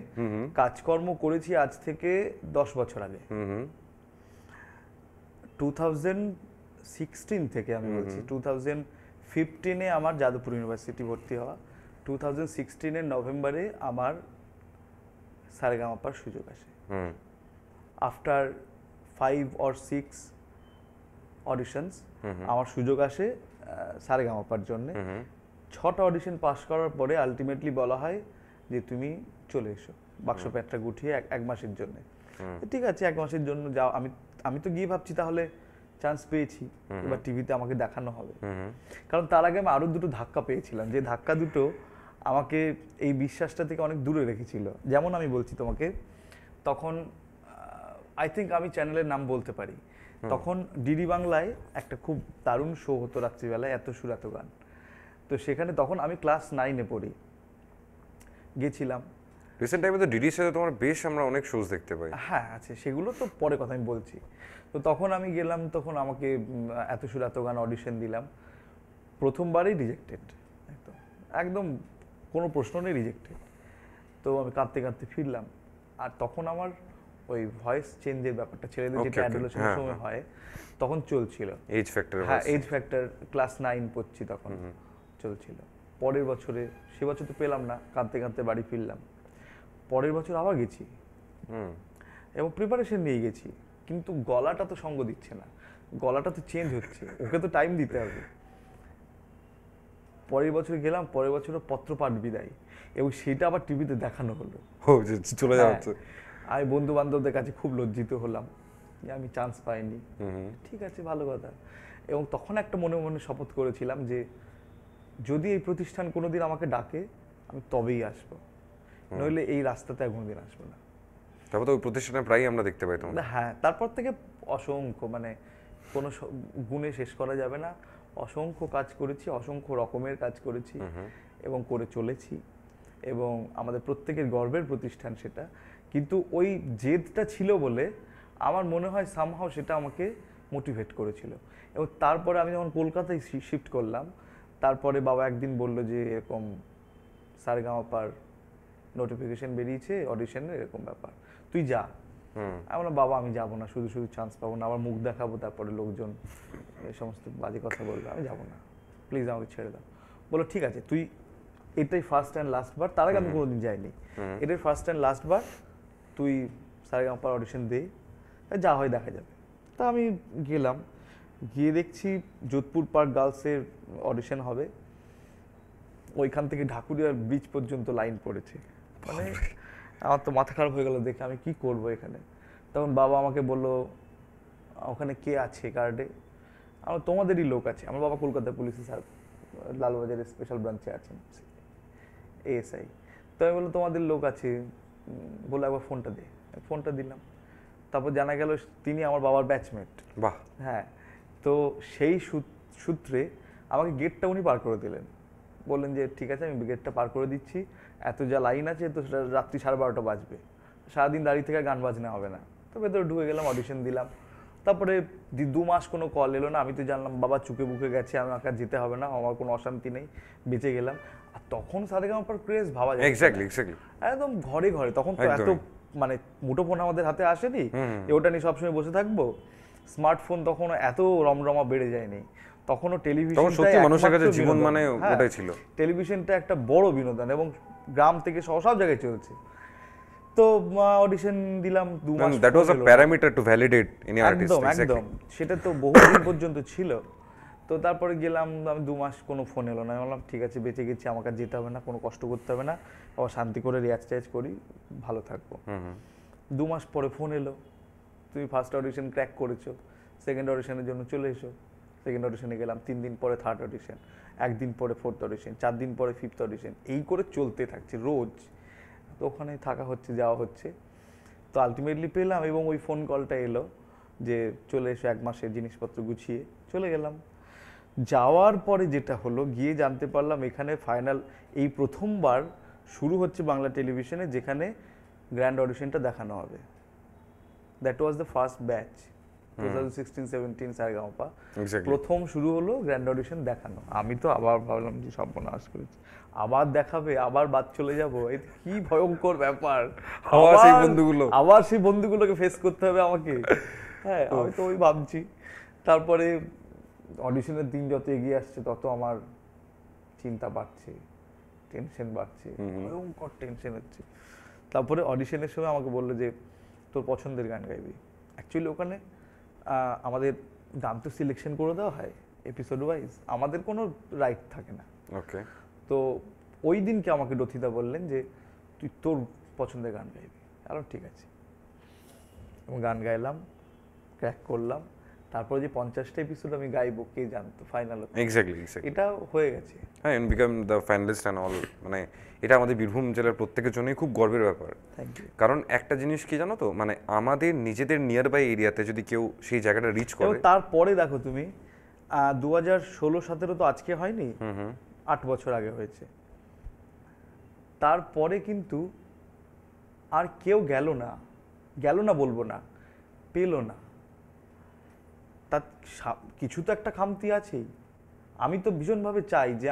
A: কাজকর্ম করেছি আজ থেকে 10 বছর আগে। 2016 থেকে আমি বলছি, 2015-এ আমার যাদবপুর ইউনিভার্সিটি ভর্তি হওয়া, 2016-এর নভেম্বরে আমার সারেগামাপার সুযোগ আসে। আফটার 5 or 6 অডিশনস আমার সুযোগ আসে সারেগামাপার জন্য। 6টা অডিশন পাস করার পরে আলটিমেটলি বলা হয় যে তুমি চলে এসো বাক্স প্যাটটা গুটিয়ে এক মাসের জন্য। ঠিক আছে, 1 মাসের জন্য যাও। আমি তো গিয়ে ভাবছি তাহলে চান্স পেয়েছি, এবার টিভিতে আমাকে দেখানো হবে। কারণ তার আগে আমি আরো দুটো ধাক্কা পেয়েছিলাম, যে ধাক্কা দুটো আমাকে এই বিশ্বাসটা থেকে অনেক দূরে রেখেছিল। যেমন আমি বলছি তোমাকে, তখন আই থিঙ্ক আমি চ্যানেলের নাম বলতে পারি, তখন ডিডি বাংলায় একটা খুব দারুণ শো হতো রাত্রিবেলায়, এত সুর এত গান। তো সেখানে তখন আমি ক্লাস 9-এ পড়ি, গেছিলাম।
B: রিসেন্ট টাইমে তো ডিডির সাথে তোমার বেশ আমরা অনেক শোজ দেখতে পাই।
A: হ্যাঁ আছে, সেগুলো তো পরে কথা আমি বলছি। তো তখন আমি গেলাম, তখন আমাকে এত সুর এত গান অডিশন দিলাম, প্রথমবারই রিজেক্টেড, একদম একদম কোনো প্রশ্ন নেই, রিজেক্টেড। তো আমি কাঁদতে কাঁদতে ফিরলাম। আর তখন আমার ওই ভয়েস চেঞ্জের ব্যাপারটা, ছেলেদের যেটা অ্যাডোলেশনের সময় হয়, তখন চলছিল
B: এজ ফ্যাক্টর।
A: হ্যাঁ, এজ ফ্যাক্টর, ক্লাস 9 পড়ছি তখন, চলছিল। পরের বছরে, সে বছর তো পেলাম না, কাঁদতে কাঁদতে বাড়ি ফিরলাম। পরের বছর আবার গেছি এবং প্রিপারেশন নিয়ে গেছি, কিন্তু গলাটা তো সঙ্গ দিচ্ছে না, গলাটা তো চেঞ্জ হচ্ছে, ওকে তো টাইম দিতে হবে। পরের বছর গেলাম, পরের বছরও পত্রপাঠ বিদায়, এবং সেটা আবার টিভিতে দেখানো হলো।
B: চলে যাচ্ছে।
A: আমি বন্ধু বান্ধবদের কাছে খুব লজ্জিত হলাম যে আমি চান্স পাইনি। ঠিক আছে, ভালো কথা। এবং তখন একটা মনে মনে শপথ করেছিলাম যে যদি এই প্রতিষ্ঠান কোনোদিন আমাকে ডাকে, আমি তবেই আসবো, নইলে এই রাস্তাতে কোনোদিন আসবো না।
B: তারপর তো ওই প্রতিষ্ঠানে প্রায়ই আমরা দেখতে পাই তোমাকে।
A: হ্যাঁ, তারপর থেকে অসংখ্য, মানে কোনো গুণে শেষ করা যাবে না, অসংখ্য কাজ করেছি, অসংখ্য রকমের কাজ করেছি এবং করে চলেছি, এবং আমাদের প্রত্যেকের গর্বের প্রতিষ্ঠান সেটা। কিন্তু ওই জেদটা ছিল বলে আমার মনে হয় সামহাও সেটা আমাকে মোটিভেট করেছিল। এবং তারপরে আমি যখন কলকাতায় শিফট করলাম, তারপরে বাবা একদিন বলল যে এরকম সারেগামাপার নোটিফিকেশন বেরিয়েছে অডিশনের, এরকম ব্যাপার, তুই যা। আমি বললাম বাবা আমি যাবো না, শুধু শুধু চান্স পাবো না, আমার মুখ দেখাবো, তারপরে লোকজন এই সমস্ত বাজে কথা বলবে, আমি যাবো না, প্লিজ আমাকে ছেড়ে দাও। বলো ঠিক আছে, তুই এটাই ফার্স্ট অ্যান্ড লাস্ট বার, তার আগে আমি কোনোদিন যাইনি, এটাই ফার্স্ট অ্যান্ড লাস্ট বার, তুই সারেগামাপার অডিশন দে, যা হয় দেখা যাবে। তা আমি গেলাম, গিয়ে দেখছি যোধপুর পার্ক গার্লসের অডিশন হবে, ওইখান থেকে ঢাকুরিয়ার ব্রিজ পর্যন্ত লাইন পড়েছে। মানে আমার তো মাথা খারাপ হয়ে গেল দেখে, আমি কি করব এখানে। তখন বাবা আমাকে বলল ওখানে কে আছে কার্ডে, আমার তোমাদেরই লোক আছে। আমার বাবা কলকাতা পুলিশে স্যার লালবাজারের স্পেশাল ব্রাঞ্চে আছেন, এএসআই। তো আমি বললাম তোমাদের লোক আছে, বলে একবার ফোনটা দে। ফোনটা দিলাম, তারপর জানা গেল তিনি আমার বাবার ব্যাচমেট।
B: বাহ।
A: হ্যাঁ, তো সেই সূত্রে আমাকে গেটটা উনি পার করে দিলেন, বললেন যে ঠিক আছে আমি গেটটা পার করে দিচ্ছি, এত যা লাইন আছে তো রাত্রি 12:30 বাজবে, সারাদিন দাঁড়িয়ে থেকে গান বাজনা হবে না। তো ভেতরে ঢুকে গেলাম, অডিশন দিলাম। তারপরে 2 মাস কোনো কল এলো না, আমি তো জানলাম বাবা চুকে বুকে গেছে, আমাকে আর যেতে হবে না, আমার কোনো অশান্তি নেই, বেঁচে গেলাম। আর তখন সারেগামাপার ক্রেজ ভাবা যায়,
B: এক্স্যাক্টলি
A: একদম ঘরে ঘরে, তখন তো এত মানে মুঠোফোন আমাদের হাতে আসেনি যে ওটা নিয়ে সবসময় বসে থাকবো, স্মার্টফোন তখন এত রমরমা বেড়ে যায়নি, তখনও
B: সত্যি মানুষের কাছে জীবন মানে ওটাই ছিল,
A: টেলিভিশনটা একটা বড় বিনোদন, এবং গ্রাম থেকে সব জায়গায় চলছে। তো অডিশন দিলাম 2 মাস,
B: that was a parameter to validate any artist.
A: একদম সেটা তো বহুদিন পর্যন্ত ছিল। তো তারপরে গেলাম, আমি 2 মাস কোনো ফোন এলো না, আমি বললাম ঠিক আছে বেঁচে গেছি, আমাকে আর যেতে হবে না, কোনো কষ্ট করতে হবে না, আবার শান্তি করে রিয়াজ টিয়াজ করি, ভালো থাকবো। 2 মাস পরে ফোন এলো, তুমি ফার্স্ট অডিশন ক্র্যাক করেছো, সেকেন্ড অডিশনের জন্য চলে এসো। সেকেন্ড অডিশনে গেলাম, 3 দিন পরে থার্ড অডিশন, 1 দিন পরে ফোর্থ অডিশন, 4 দিন পরে ফিফথ অডিশন, এই করে চলতে থাকছে রোজ। তো ওখানে থাকা হচ্ছে, যাওয়া হচ্ছে। তো আলটিমেটলি পেলাম, এবং ওই ফোন কলটা এলো যে চলে এসো, 1 মাসের জিনিসপত্র গুছিয়ে চলে গেলাম। যাওয়ার পরে যেটা হলো, গিয়ে জানতে পারলাম এখানে ফাইনাল, এই প্রথমবার শুরু হচ্ছে বাংলা টেলিভিশনে যেখানে গ্র্যান্ড অডিশনটা দেখানো হবে। That was the first batch, 2016-17 Saregamapa প্রথম শুরু হলো গ্র্যান্ড অডিশন দেখানো। আমি তো আবার ভাবলাম যে সর্বনাশ করেছি, আবার দেখাবে, আবার বাদ চলে যাবো, এই কি ভয়ঙ্কর ব্যাপার, আবার সেই বন্ধুগুলোকে ফেস করতে হবে আমাকে। হ্যাঁ, আমি তো ওই ভাবছি। তারপরে অডিশনের দিন যত এগিয়ে আসছে তত আমার চিন্তা বাড়ছে, টেনশন বাড়ছে, ভয়ঙ্কর টেনশন হচ্ছে। তারপরে অডিশনের সময় আমাকে বললো যে তোর পছন্দের গান গাইবি। অ্যাকচুয়ালি ওখানে আমাদের গান তো সিলেকশন করে দেওয়া হয় এপিসোড ওয়াইজ, আমাদের কোনো রাইট থাকে না।
B: ওকে।
A: তো ওই দিনকে আমাকে রথিতা বললেন যে তুই তোর পছন্দের গান গাইবি। আরও ঠিক আছে, এবং গান গাইলাম, ক্র্যাক করলাম। তারপরে যে 50টা এপিসোড আমি গাইবো কে জানতো, ফাইনাল
B: এক্স্যাক্টলি
A: এটা হয়ে গেছে।
B: হ্যাঁ, and become the finalist and all. মানে এটা আমাদের বীরভূম জেলার প্রত্যেকের জন্যই খুব গর্বের ব্যাপার।
A: Thank you.
B: কারণ একটা জিনিস কি জানো তো, মানে আমাদের নিজেদের নিয়ার বাই এরিয়াতে যদি কেউ সেই জায়গাটা রিচ
A: এবং
B: করে।
A: তারপরে দেখো তুমি 2016-17 তো আজকে হয়নি, 8 বছর আগে হয়েছে। তারপরে কিন্তু আর কেউ গেল না বলবো না, পেল না। তার কিছু তো একটা খামতি আছেই। আমি তো ভীষণভাবে চাই যে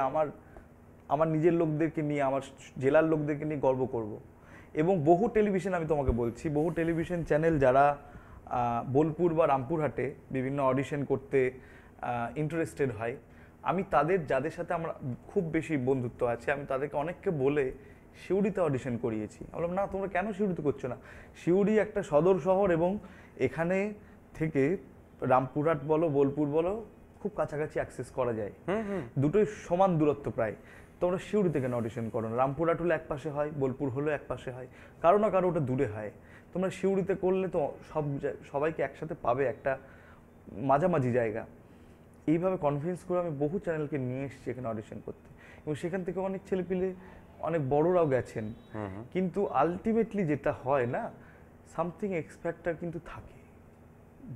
A: আমার নিজের লোকদেরকে নিয়ে, আমার জেলার লোকদেরকে নিয়ে গর্ব করব। এবং বহু টেলিভিশন, আমি তোমাকে বলছি, বহু টেলিভিশন চ্যানেল যারা বোলপুর বা রামপুরহাটে বিভিন্ন অডিশন করতে ইন্টারেস্টেড হয়, আমি যাদের সাথে আমরা খুব বেশি বন্ধুত্ব আছে, আমি তাদেরকে অনেককে বলে সিউড়িতে অডিশন করিয়েছি। বললাম না, তোমরা কেন সিউড়িতে করছো না? সিউড়ি একটা সদর শহর, এবং এখানে থেকে রামপুরহাট বলো, বোলপুর বলো, খুব কাছাকাছি অ্যাক্সেস করা যায়, দুটোই সমান দূরত্ব প্রায়। তোমরা সিউড়িতে কেন অডিশন করো না? রামপুরহাট হলো এক পাশে হয়, বোলপুর হলো এক পাশে হয়, কারো না কারো ওটা দূরে হয়। তোমরা সিউড়িতে করলে তো সবাইকে একসাথে পাবে, একটা মাঝামাঝি জায়গা। এইভাবে কনভিন্স করে আমি বহু চ্যানেলকে নিয়ে এসেছি এখানে অডিশন করতে, এবং সেখান থেকে অনেক ছেলেপিলে, অনেক বড়রাও গেছেন। কিন্তু আলটিমেটলি যেটা হয় না, সামথিং এক্সপেক্টার কিন্তু থাকে,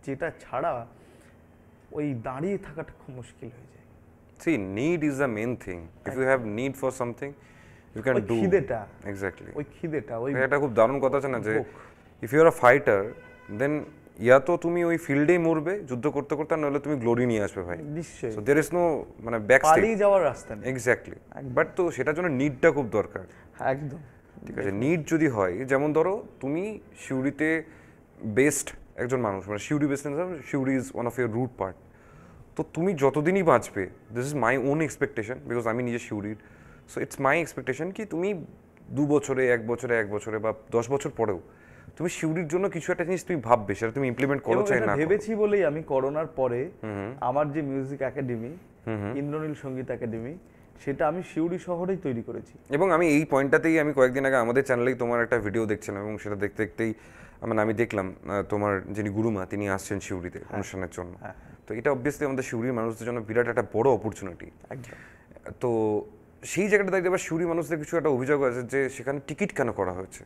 A: যেটা ছাড়া ওই দাঁড়িয়ে থাকাটা খুব মুশকিল হয়ে যায়।
B: See, need is the main thing. If you have need for something, you can do.
A: খিদেটা,
B: Exactly.
A: ওই খিদেটা, ওই
B: এটা খুব দারুণ কথা আছে না যে
A: ভোগ।
B: if you are a fighter, then ইয়া তো তুমি ওই ফিল্ডেই মরবে যুদ্ধ করতে করতে, নইলে তুমি গ্লোরি নিয়ে আসবে ভাই।
A: নিশ্চয়ই,
B: So there is no মানে ব্যাক স্টেপ।
A: পালিয়ে যাওয়ার রাস্তা নেই।
B: এক্স্যাক্টলি। বাট তো সেটার জন্য নিডটা খুব দরকার।
A: একদম
B: ঠিক আছে, নিড যদি হয়, যেমন ধরো তুমি সিউড়িতে বেস্ট একজন মানুষ, মানে Suri best, Suri is one of your root part. তো তুমি যতদিনই বাঁচবে, this is my own expectation, because আমি নিজে সিউড়ির। সো ইটস মাই এক্সপেকটেশন কি তুমি 2 বছরে, 1 বছরে বা 10 বছর পরেও তুমি সিউড়ির জন্য কিছু একটা জিনিস তুমি ভাববে, সেটা তুমি ইমপ্লিমেন্ট করো চাই না।
A: ভেবেছি বলেই আমি করোনার পরে আমার যে মিউজিক একাডেমি, ইন্দ্রনীল সঙ্গীত একাডেমি, সেটা আমি সিউড়ি শহরেই তৈরি করেছি।
B: এবং আমি এই পয়েন্টটাতেই আমি কয়েকদিন আগে আমাদের চ্যানেলেই তোমার একটা ভিডিও দেখছিলাম, এবং সেটা দেখতে দেখতেই মানে আমি দেখলাম তোমার যিনি গুরুমা, তিনি আসছেন সিউড়িতে অনুষ্ঠানের জন্য। তো এটা অবভিয়াসলি আমাদের সিউড়ির মানুষদের জন্য বিরাট একটা বড় অপরচুনিটি। তো সেই জায়গাটা দেখতে এবার সিউড়ি মানুষদের কিছু একটা অভিযোগ আছে যে সেখানে টিকিট কেন করা হয়েছে,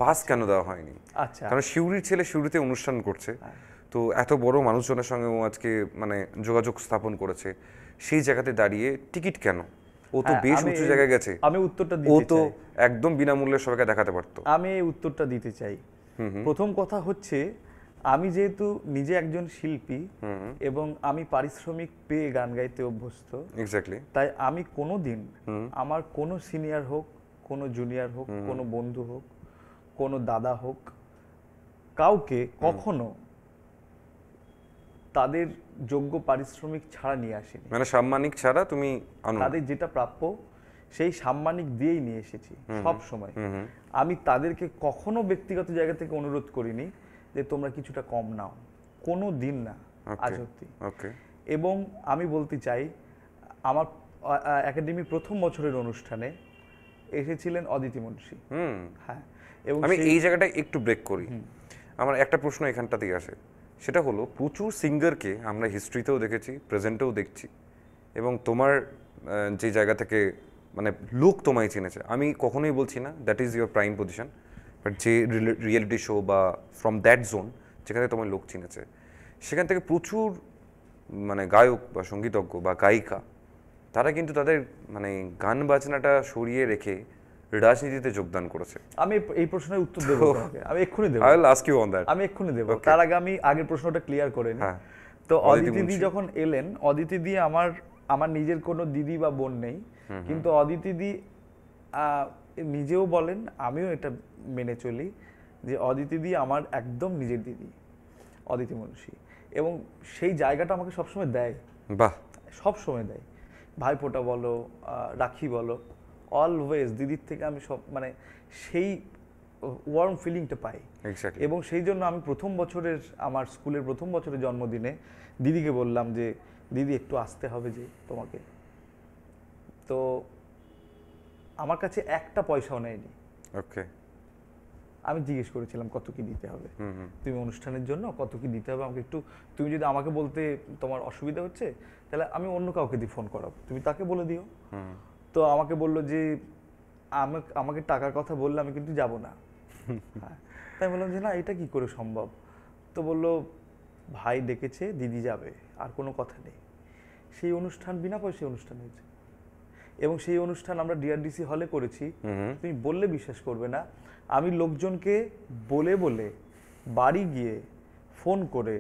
B: পাস কেন দেওয়া হয়নি।
A: আচ্ছা,
B: কারণ সিউড়ির ছেলে সিউড়িতে অনুষ্ঠান করছে, তো এত বড় মানুষজনের সঙ্গে ও আজকে মানে যোগাযোগ স্থাপন করেছে, সেই জায়গাতে দাঁড়িয়ে টিকিট কেন? ও তো বেশ উঁচু জায়গায় গেছে,
A: আমি উত্তরটা
B: ও
A: দিতে
B: তো
A: চাই।
B: একদম বিনামূল্যে সবাইকে দেখাতে পারতো।
A: আমি এই উত্তরটা দিতে চাই। প্রথম কথা হচ্ছে, আমি যেহেতু নিজে একজন শিল্পী এবং আমি পারিশ্রমিক পেয়ে গান গাইতে অভ্যস্ত,
B: এক্স্যাক্টলি,
A: তাই আমি কোনোদিন আমার কোনো সিনিয়র হোক, কোনো জুনিয়র হোক, কোনো বন্ধু হোক, কোনো দাদা হোক, কাউকে কখনো তাদের যোগ্য পারিশ্রমিক ছাড়া নিয়ে আসিনি।
B: মানে সাম্মানিক ছাড়া তুমি আনো?
A: তাদের যেটা প্রাপ্য সেই সাম্মানিক দিয়েই নিয়ে এসেছি সব সময়। আমি তাদেরকে কখনো ব্যক্তিগত জায়গা থেকে অনুরোধ করিনি যে তোমরা কিছুটা কম নাও, কোনো দিন না আজ অব্দি। এবং আমি বলতে চাই, আমার একাডেমির প্রথম বছরের অনুষ্ঠানে এসেছিলেন অদিতি মুন্সি। হ্যাঁ, এবং
B: আমি এই জায়গাটা একটু ব্রেক করি। আমার একটা প্রশ্ন এখানটাতেই আসে, সেটা হলো প্রচুর সিঙ্গারকে আমরা হিস্ট্রিতেও দেখেছি, প্রেজেন্টেও দেখছি, এবং তোমার যে জায়গা থেকে মানে লোক তোমায় চিনেছে, আমি কখনোই বলছি না that is your prime position, but যে রিয়েলিটি শো বা ফ্রম দ্যাট জোন যেখানে তোমার লোক চিনেছে, সেখান থেকে প্রচুর মানে গায়ক বা সঙ্গীতজ্ঞ বা গায়িকা, তারা কিন্তু তাদের মানে গান বাজনাটা সরিয়ে রেখে রাজনীতিতে যোগদান করেছে।
A: আমি এই প্রশ্নের উত্তর দেব তোমাকে, আমি এক্ষুনি দেব।
B: I will ask you on that.
A: আমি এক্ষুনি দেব, তার আগে আমি আগের প্রশ্নটা ক্লিয়ার করে নিই। তো অদিতি দি যখন এলেন, অদিতি দি আমার নিজের কোনো দিদি বা বোন নেই, কিন্তু অদিতি দি নিজেও বলেন, আমিও এটা মেনে চলি, যে অদিতি দি আমার একদম নিজের দিদি, অদিতি মুন্সি। এবং সেই জায়গাটা আমাকে সবসময় দেয়,
B: বাহ,
A: সবসময় দেয়। ভাইফোঁটা বলো, রাখি বলো, অলওয়েজ দিদির থেকে আমি সব মানে সেই ওয়ার্ম ফিলিংটা পাই।
B: এক্স্যাক্টলি।
A: এবং সেই জন্য আমি আমার স্কুলের প্রথম বছরের জন্মদিনে দিদিকে বললাম যে দিদি একটু আসতে হবে যে তোমাকে। তো আমার কাছে একটা পয়সাও নেয়নি।
B: ওকে।
A: আমি জিজ্ঞেস করেছিলাম কত কি দিতে হবে, তুমি অনুষ্ঠানের জন্য কত কি দিতে হবে আমাকে একটু, তুমি যদি আমাকে বলতে তোমার অসুবিধা হচ্ছে তাহলে আমি অন্য কাউকে দিয়ে ফোন করাবো, তুমি তাকে বলে দিও। তো আমাকে বললো যে আমাকে টাকার কথা বললে আমি কিন্তু যাব না। হ্যাঁ, তাই বললাম যে না এটা কি করে সম্ভব। তো বললো ভাই ডেকেছে, দিদি যাবে, আর কোনো কথা নেই। সেই অনুষ্ঠান বিনা পয়সায় অনুষ্ঠান হয়েছে এবং সেই অনুষ্ঠান আমরা ডিআরডিসি হলে করেছি। তুমি বললে বিশ্বাস করবে না, আমি লোকজনকে বলে বলে বাড়ি গিয়ে ফোন করে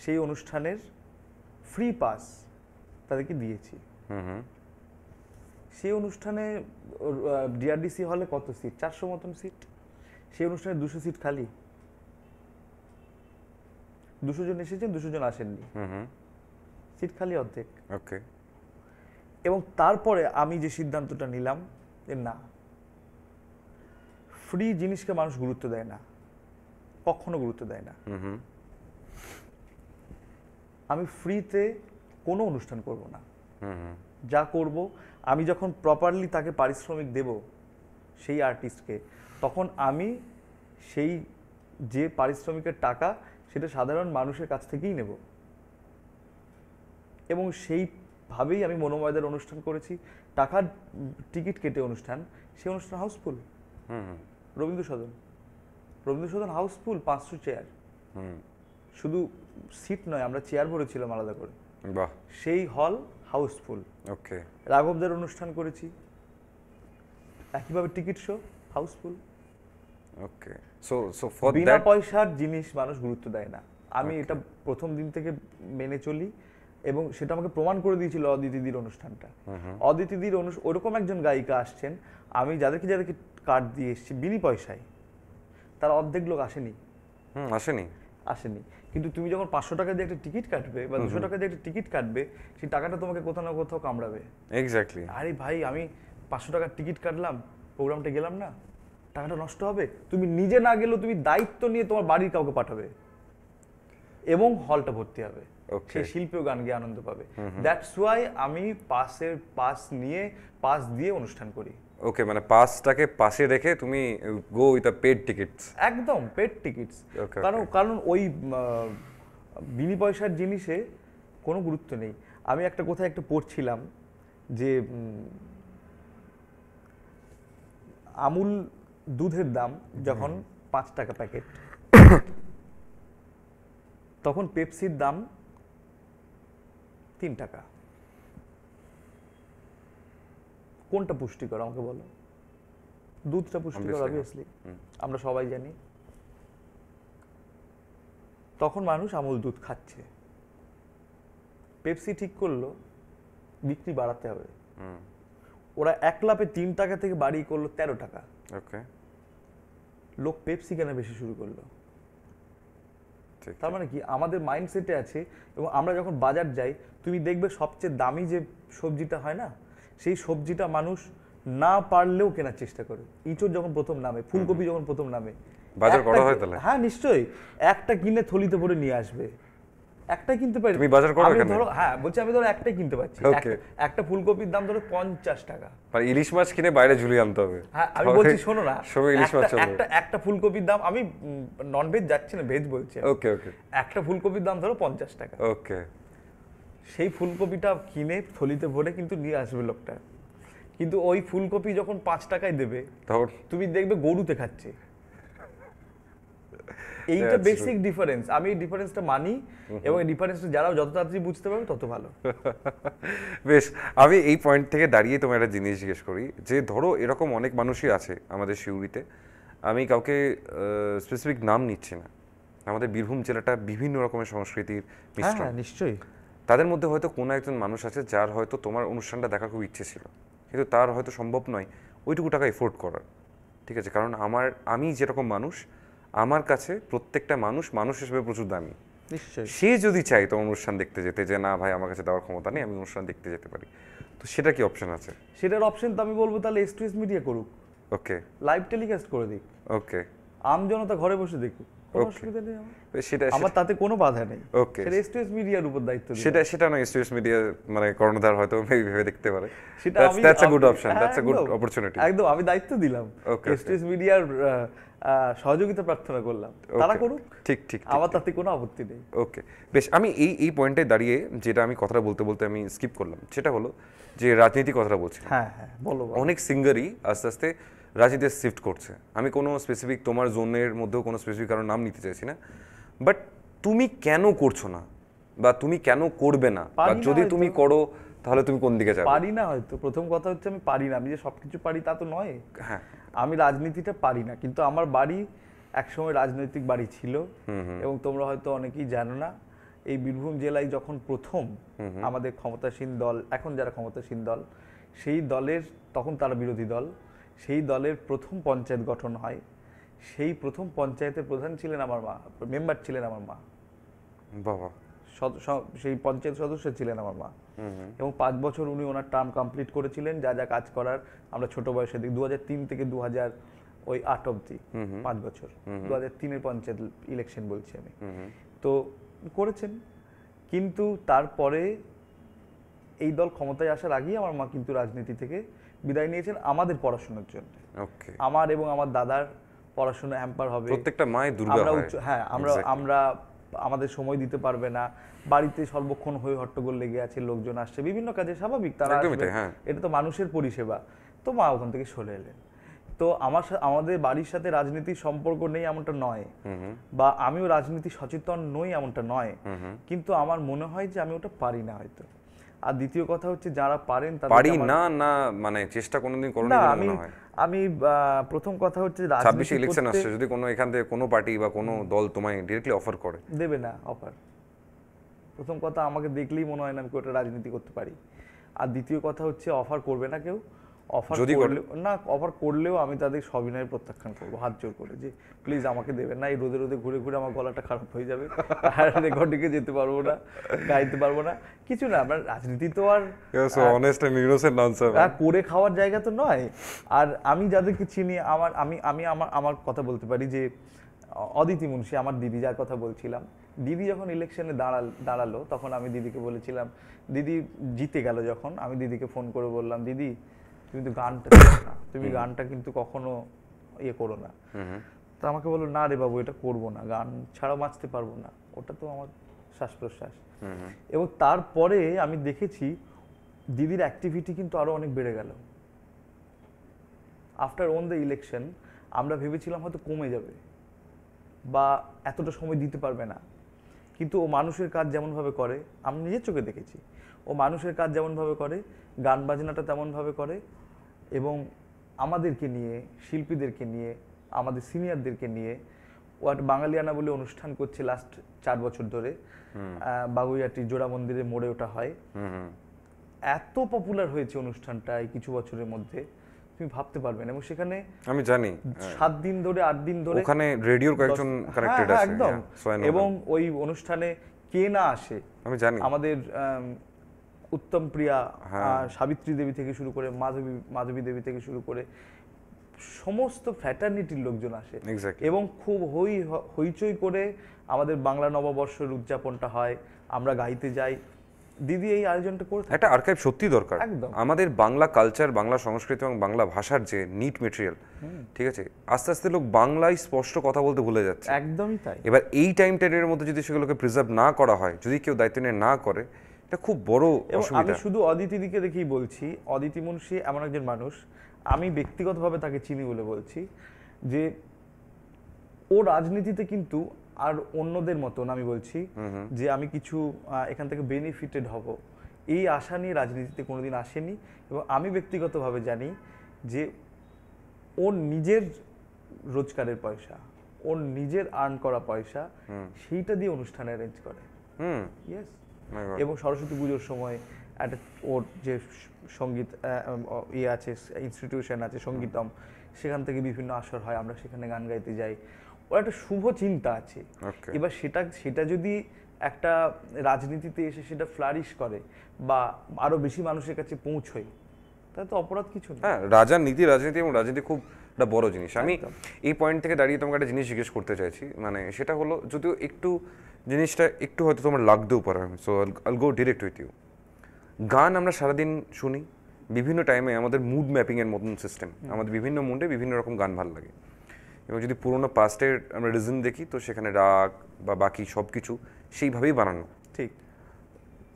A: সেই অনুষ্ঠানের ফ্রি পাস তাদেরকে দিয়েছি। সেই অনুষ্ঠানে ডিআরডিসি হলে কত সিট, 400 মতন সিট। সেই অনুষ্ঠানে 200 সিট খালি। 200 জন এসেছেন, 200 জন আসেননি, সিট খালি অর্ধেক।
B: ওকে।
A: এবং তারপরে আমি যে সিদ্ধান্তটা নিলাম যে না, ফ্রি জিনিসকে মানুষ গুরুত্ব দেয় না, কখনো গুরুত্ব দেয় না। আমি ফ্রিতে কোনো অনুষ্ঠান করব না। যা করব, আমি যখন প্রপারলি তাকে পারিশ্রমিক দেব সেই আর্টিস্টকে, তখন আমি সেই যে পারিশ্রমিকের টাকা সেটা সাধারণ মানুষের কাছ থেকেই নেব। এবং সেইভাবেই আমি মনোময়দার অনুষ্ঠান করেছি, টাকার টিকিট কেটে অনুষ্ঠান, সেই অনুষ্ঠান Housefull. Rabindra Sadan Housefull, 500 chair. শুধু সিট নয়, আমরা চেয়ার ভরেছিলাম আলাদা করে।
B: বাহ।
A: সেই হল হাউসফুল।
B: ওকে।
A: রাঘবদের অনুষ্ঠান করেছি, একইভাবে ticket show house full.
B: Okay. So for
A: বিনা
B: দ্যাট
A: পয়সার জিনিস মানুষ গুরুত্ব দেয় না, আমি এটা প্রথম দিন থেকে মেনে চলি। এবং সেটা আমাকে প্রমাণ করে দিয়েছিল অদিতিদির অনুষ্ঠানটা। অদিতিদির ওরকম একজন গায়িকা আসছেন, আমি যাদেরকে কার্ড দিয়ে এসেছি বিনি পয়সায়, তার অর্ধেক লোক আসেনি। আসেনি। কিন্তু তুমি যখন 500 টাকা দিয়ে একটা টিকিট কাটবে বা 200 টাকা দিয়ে একটা টিকিট কাটবে, সেই টাকাটা তোমাকে কোথাও না কোথাও কামড়াবে।
B: এক্স্যাক্টলি।
A: আরে ভাই, আমি 500 টাকার টিকিট কাটলাম, প্রোগ্রামটা গেলাম না, টাকাটা নষ্ট হবে। তুমি নিজে না গেলেও তুমি দায়িত্ব নিয়ে তোমার বাড়ির কাউকে পাঠাবে এবং হলটা ভর্তি হবে, সেই শিল্পীও গান গিয়ে আনন্দ পাবে। দ্যাটস ওয়াই আমি পাস দিয়ে অনুষ্ঠান করি।
B: ওকে, মানে পাসটাকে পাশে রেখে তুমি go with a paid tickets.
A: একদম পেড টিকিটস। কারণ ওই বিনি পয়সার জিনিসে কোনো গুরুত্ব নেই। আমি কোথায় একটা পড়ছিলাম যে আমুল দুধের দাম যখন 5 টাকা প্যাকেট, তখন পেপসির দাম 3 টাকা। কোনটা পুষ্টিকর আমাকে বলো? দুধটা পুষ্টিকর, অবভিয়াসলি, আমরা সবাই জানি। তখন মানুষ আমুল দুধ খাচ্ছে। পেপসি ঠিক করলো বিক্রি বাড়াতে হবে, ওরা 1 লাফে 3 টাকা থেকে বাড়িয়ে করলো 13 টাকা।
B: ওকে।
A: লোক পেপসি কেনা বেশি শুরু করলো। তার মানে কি, আমাদের মাইন্ডসেটে আছে। এবং আমরা যখন বাজার যাই, তুমি দেখবে সবচেয়ে দামি যে সবজিটা হয় না, সেই সবজিটা মানুষ না পারলেও কেনার চেষ্টা করে। ইঁচড় যখন প্রথম নামে, ফুলকপি যখন প্রথম নামে,
B: বাজার করা হয় তাহলে?
A: হ্যাঁ নিশ্চয়ই, একটা কিনে থলিতে ভরে নিয়ে আসবে। একটাই কিনতে পারি।
B: তুমি বাজার করো কেন?
A: ধরো, হ্যাঁ বলছি, আমি ধরো একটাই কিনতে পারছি। একটা ফুলকপির দাম ধরো 50 টাকা।
B: আর ইলিশ মাছ কিনে বাইরে ঝুলিয়ে আনতে হবে।
A: হ্যাঁ, আমি বলছি শোনো না,
B: সবাই ইলিশ মাছ চলবে।
A: একটা ফুলকপির দাম, আমি নন ভেজ যাচ্ছি না, ভেজ বলছি।
B: ওকে।
A: একটা ফুলকপির দাম ধরো 50 টাকা।
B: ওকে।
A: সেই ফুলকপিটা কিনে থলিতে ভরে কিন্তু নিয়ে আসবে লোকটা। কিন্তু ওই ফুলকপি যখন 5 টাকায় দেবে, তখন তুমি দেখবে গরুতে খাচ্ছে। এইটা বেসিক ডিফারেন্স। আমি এই ডিফারেন্সটা মানি, এবং এই ডিফারেন্সটা যারা যত তাড়াতাড়ি বুঝতে পারবে তত ভালো।
B: বেশ, আমি এই পয়েন্ট থেকে দাঁড়িয়ে তোমার একটা জিনিস জিজ্ঞেস করি, যে ধরো এরকম অনেক মানুষই আছে আমাদের সিউড়িতে, আমি কাউকে স্পেসিফিক নাম নিচ্ছি না, আমাদের বীরভূম জেলাটা বিভিন্ন রকমের সংস্কৃতির মিশ্রণ।
A: হ্যাঁ নিশ্চয়ই।
B: তাদের মধ্যে হয়তো কোনো একজন মানুষ আছে যার হয়তো তোমার অনুষ্ঠানটা দেখার খুব ইচ্ছে ছিল, কিন্তু তার হয়তো সম্ভব নয় ওইটুকু টাকা এফোর্ড করার। ঠিক আছে, কারণ আমি যেরকম মানুষ, আমার কাছে প্রত্যেকটা মানুষ হিসেবে প্রচুর দামি।
A: নিশ্চয়ই।
B: সে যদি চাই তোমার অনুষ্ঠান দেখতে যেতে, যে না ভাই আমার কাছে দেওয়ার ক্ষমতা নেই, আমি অনুষ্ঠান দেখতে যেতে পারি, তো সেটা কি অপশন আছে?
A: সেটার অপশন তো আমি বলবো তাহলে S2S মিডিয়া করুক।
B: ওকে
A: লাইভ টেলিকাস্ট করে দিক,
B: ওকে
A: আমজনতা ঘরে বসে দেখুক, কোনো অসুবিধা নেই আমার।
B: সেটা
A: আমার তাতে কোনো বাধা নেই।
B: ওকে
A: সেটা এসটিএস মিডিয়ার উপর দায়িত্ব দিই।
B: সেটা না এসটিএস মিডিয়া মানে কর্ণধার হয়তো ভেবে দেখতে পারে।
A: সেটা
B: that's a good option, that's a good opportunity.
A: একদম আমি দায়িত্ব দিলাম,
B: Okay,
A: এসটিএস মিডিয়ার সহযোগিতা প্রার্থনা করলাম, তারা করুক,
B: ঠিক ঠিক
A: আমার তাতে কোনো আপত্তি নেই।
B: ওকে বেশ, আমি এই পয়েন্টে দাঁড়িয়ে যেটা আমি কথাটা বলতে বলতে আমি স্কিপ করলাম, সেটা হলো যে রাজনীতি কথাটা বলছি।
A: হ্যাঁ হ্যাঁ বলো।
B: অনেক সিঙ্গারই আস্তে আস্তে রাজনীতিতে শিফট করছে। আমি কোনো স্পেসিফিক তোমার জোনের মধ্যেও কোনো স্পেসিফিক কারণ নাম নিতে চাইছি না, বাট তুমি কেন করছো না বা তুমি কেন করবে না, বা যদি তুমি করো তাহলে তুমি কোন দিকে যাবে?
A: পারি না হয়তো, প্রথম কথা হচ্ছে আমি পারি না। আমি যে সবকিছু পারি তা তো নয়।
B: হ্যাঁ,
A: আমি রাজনীতিটা পারি না, কিন্তু আমার বাড়ি একসময় রাজনৈতিক বাড়ি ছিল, এবং তোমরা হয়তো অনেকেই জানো না, এই বীরভূম জেলায় যখন প্রথম আমাদের ক্ষমতাসীন দল, এখন যারা ক্ষমতাসীন দল, সেই দলের, তখন তারা বিরোধী দল, সেই দলের প্রথম পঞ্চায়েত গঠন হয়। সেই প্রথম পঞ্চায়েতের প্রধান ছিলেন আমার মা, মেম্বার ছিলেন আমার মা,
B: বাবা,
A: সেই পঞ্চায়েত সদস্য ছিলেন আমার মা। এবং 5 বছর উনি ওনার টার্ম কমপ্লিট করেছিলেন, যা যা কাজ করার আমরা ছোট বয়সে দেখি। 2003 থেকে 2008 অব্দি 5 বছর, 2003-এর পঞ্চায়েত ইলেকশন বলছি আমি। তো করেছেন, কিন্তু তারপরে এই দল ক্ষমতায় আসার আগেই আমার মা কিন্তু রাজনীতি থেকে বিদায় নিয়েছেন আমাদের পড়াশোনার জন্য।
B: ওকে,
A: আমার এবং আমার দাদার পড়াশোনা হ্যাম্পার হবে,
B: প্রত্যেকটা মায়ের দুর্গা হয়।
A: হ্যাঁ, আমরা আমাদের সময় দিতে পারবে না, বাড়িতে সর্বক্ষণ হয়ে হট্টগোল লেগে আছে, লোকজন আসছে বিভিন্ন কাজে, স্বাভাবিক তারা আসবে, এটা তো মানুষের পরিষেবা। তো মা ওখান থেকে সরে এলেন। তো আমাদের বাড়ির সাথে রাজনীতির সম্পর্ক নেই এমনটা নয়, বা আমিও রাজনীতি সচেতন নই এমনটা নয়, কিন্তু আমার মনে হয় যে আমি ওটা পারি না হয়তো। আর দ্বিতীয় কথা হচ্ছে যারা পারেন তারা
B: পারি না না মানে চেষ্টা কোনোদিন করোনি বলে মনে হয়?
A: আমি প্রথম কথা হচ্ছে
B: 26 ইলেকশন আসছে, যদি কোনো এখান থেকে কোনো পার্টি বা কোনো দল তোমায় ডিরেক্টলি অফার করে,
A: দেবে না অফার? প্রথম কথা, আমাকে দেখলেই মনে হয় না আমি ওটা রাজনীতি করতে পারি। আর দ্বিতীয় কথা হচ্ছে অফার করবে না কেউ। অফার করলেও আমি তাদের সবিনয় প্রত্যাখ্যান করবো, হাত জোর করে, যে প্লিজ আমাকে দেবেন না, এই রোদে রোদে ঘুরে ঘুরে আমার গলাটা খারাপ হয়ে যাবে, আর রেকর্ডিংয়ে যেতে পারবো না, গাইতে পারবো না, কিছু না। আমার রাজনীতি তো আর করে খাওয়ার জায়গা তো নয়। আর আমি যাদেরকে চিনি, আমার কথা বলতে পারি যে অদিতি মুন্সি, আমার দিদি, যার কথা বলছিলাম, দিদি যখন ইলেকশনে দাঁড়ালো তখন আমি দিদিকে বলেছিলাম, দিদি জিতে গেল যখন, আমি দিদিকে ফোন করে বললাম, দিদি তুমি তো গানটা না, তুমি গানটা কিন্তু কখনো ইয়ে করো না। তো আমাকে বললো, না রে বাবু, এটা করবো না, গান ছাড়াও বাঁচতে পারবো না, ওটা তো আমার শ্বাস প্রশ্বাস। এবং তারপরে আমি দেখেছি দিদির অ্যাক্টিভিটি কিন্তু আরো অনেক বেড়ে গেল। আফটার ওন দ্য ইলেকশন আমরা ভেবেছিলাম হয়তো কমে যাবে বা এতটা সময় দিতে পারবে না, কিন্তু ও মানুষের কাজ যেমনভাবে করে, আমি নিজের চোখে দেখেছি, ও মানুষের কাজ যেমনভাবে করে, গান বাজনাটা তেমনভাবে করে, এবং আমাদেরকে নিয়ে, শিল্পীদেরকে নিয়ে, আমাদের সিনিয়রদেরকে নিয়ে ও একটা বাঙালিয়ানা বলে অনুষ্ঠান করছে লাস্ট 4 বছর ধরে। বাগুইয়াটি জোড়া মন্দিরে মোড়ে ওটা হয়, এত পপুলার হয়েছে অনুষ্ঠানটা এই কিছু বছরের মধ্যে, তুমি ভাবতে পারবে না। এবং সেখানে
B: আমি জানি
A: 7 দিন ধরে 8 দিন ধরে
B: ওখানে রেডিওর কয়েকজন কানেক্টেড আছে
A: একদম। এবং ওই অনুষ্ঠানে কে না আসে
B: আমি জানি, আমাদের
A: উত্তম প্রিয়া, সাবিত্রী দেবী থেকে শুরু করে মাধবী দেবী থেকে শুরু করে সমস্ত ফ্র্যাটার্নিটির লোকজন আসে, এবং খুব হইচই করে আমাদের বাংলা নববর্ষের উদযাপনটা হয়, আমরা গাইতে যাই। দিদি এই আয়োজনটা করে
B: একটা আর্কাইভ সত্যি দরকার। আমাদের বাংলা কালচার, বাংলা সংস্কৃতি এবং বাংলা ভাষার যে নিট মেটেরিয়াল, ঠিক আছে, আস্তে আস্তে লোক বাংলায় স্পষ্ট কথা বলতে ভুলে যাচ্ছে।
A: একদমই তাই।
B: এবার এই টাইম টেনের মধ্যে যদি সেগুলোকে প্রিজার্ভ না করা হয়, যদি কেউ দায়িত্ব নিয়ে না করে, এটা খুব বড় অসুবিধা।
A: আমি শুধু অদিতি দিকে দেখেই বলছি, অদিতি মুন্সি এমন একজন মানুষ, আমি ব্যক্তিগতভাবে তাকে চিনি বলে বলছি, যে ও রাজনীতিতে কিন্তু আর অন্যদের মতন, আমি বলছি যে আমি কিছু এখান থেকে বেনিফিটেড হব, এই আশা নিয়ে রাজনীতিতে কোনোদিন আসেনি। এবং আমি ব্যক্তিগতভাবে জানি যে ওর নিজের রোজগারের পয়সা, ওর নিজের আর্ন করা পয়সা, সেইটা দিয়ে অনুষ্ঠান অ্যারেঞ্জ করে। ইয়েস। এবং সরস্বতী পুজোর সময় একটা ওর যে সঙ্গীত ইয়ে আছে, ইনস্টিটিউশন আছে সঙ্গীতম, সেখান থেকে বিভিন্ন আসর হয়, আমরা সেখানে গান গাইতে যাই। ওর একটা শুভ চিন্তা আছে। এবার সেটা যদি একটা রাজনীতিতে এসে সেটা ফ্লারিশ করে বা আরো বেশি মানুষের কাছে পৌঁছয়, তাই তো অপরাধ কিছু না।
B: হ্যাঁ, রাজনীতি এবং রাজনীতি খুব একটা বড় জিনিস। আমি এই পয়েন্ট থেকে দাঁড়িয়ে তোমাকে একটা জিনিস জিজ্ঞেস করতে চাইছি, মানে সেটা হলো যদিও একটু জিনিসটা একটু হয়তো তোমার লাগতেও পারে, সো আইল গো ডিরেক্ট উইথ ইউ। গান আমরা সারাদিন শুনি, বিভিন্ন টাইমে আমাদের মুড ম্যাপিংয়ের মতন সিস্টেম, আমাদের বিভিন্ন মুডে বিভিন্ন রকম গান ভালো লাগে। এবং যদি পুরোনো পাস্টের আমরা রিজন দেখি তো সেখানে রাগ বা বাকি সব কিছু সেইভাবেই বানানো।
A: ঠিক।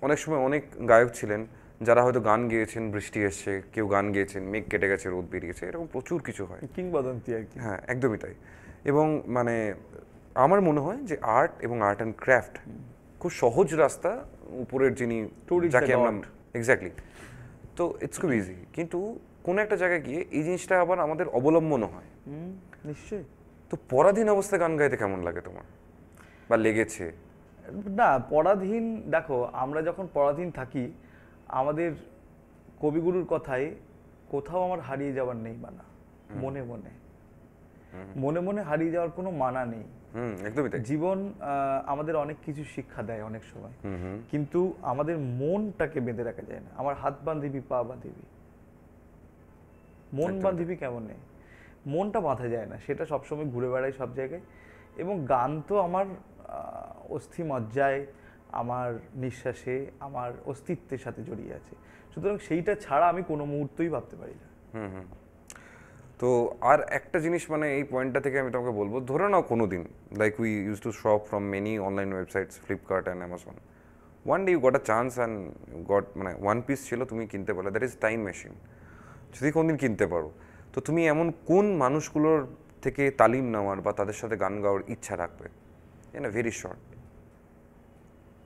B: অনেক সময় অনেক গায়ক ছিলেন যারা হয়তো গান গেয়েছেন বৃষ্টি এসছে, কেউ গান গেয়েছেন মেঘ কেটে গেছে রোদ বেরিয়েছে, এরকম প্রচুর কিছু হয়,
A: কিংবদন্তি আর কি।
B: হ্যাঁ একদমই তাই। এবং মানে আমার মনে হয় যে আর্ট এবং আর্ট অ্যান্ড ক্রাফট খুব সহজ রাস্তা উপরের যিনি যাকে আমরা এক্স্যাক্টলি, তো ইটস খুব ইজি, কিন্তু কোনো একটা জায়গায় গিয়ে এই জিনিসটা আবার আমাদের অবলম্বনও হয়।
A: নিশ্চয়ই।
B: তো পরাধীন অবস্থায় গান গাইতে কেমন লাগে তোমার বা লেগেছে?
A: না, পরাধীন, দেখো আমরা যখন পরাধীন থাকি আমাদের কবিগুরুর কথায় কোথাও আমার হারিয়ে যাওয়ার নেই মানা, মনে মনে মনে মনে হারিয়ে যাওয়ার কোনো মানা নেই।
B: একদমই তাই।
A: জীবন আমাদের অনেক কিছু শিক্ষা দেয় অনেক সময়, কিন্তু আমাদের মনটাকে বেঁধে রাখা যায় না। আমার হাত বাঁধিবি পা বাঁধিবি, মন বাঁধিবি কেমন নেই, মনটা বাঁধা যায় না, সেটা সবসময় ঘুরে বেড়ায় সব জায়গায়। এবং গান তো আমার অস্থি মজ্জায়, আমার নিঃশ্বাসে, আমার অস্তিত্বের সাথে জড়িয়ে আছে, সুতরাং সেইটা ছাড়া আমি কোনো মুহূর্তই ভাবতে পারি না।
B: তো আর একটা জিনিস, মানে এই পয়েন্টটা থেকে আমি তোমাকে বলবো, ধরে নাও কোনো দিন like we use to shop from many online websites, Flipkart and Amazon, one day you got a chance and got, মানে ওয়ান পিস ছিল তুমি কিনতে পারলে, দ্যাট ইজ টাইম মেশিন। যদি কোনদিন কিনতে পারো তো তুমি এমন কোন মানুষগুলোর থেকে তালিম নেওয়ার বা তাদের সাথে গান গাওয়ার ইচ্ছা রাখবে ইন আ ভেরি শর্ট,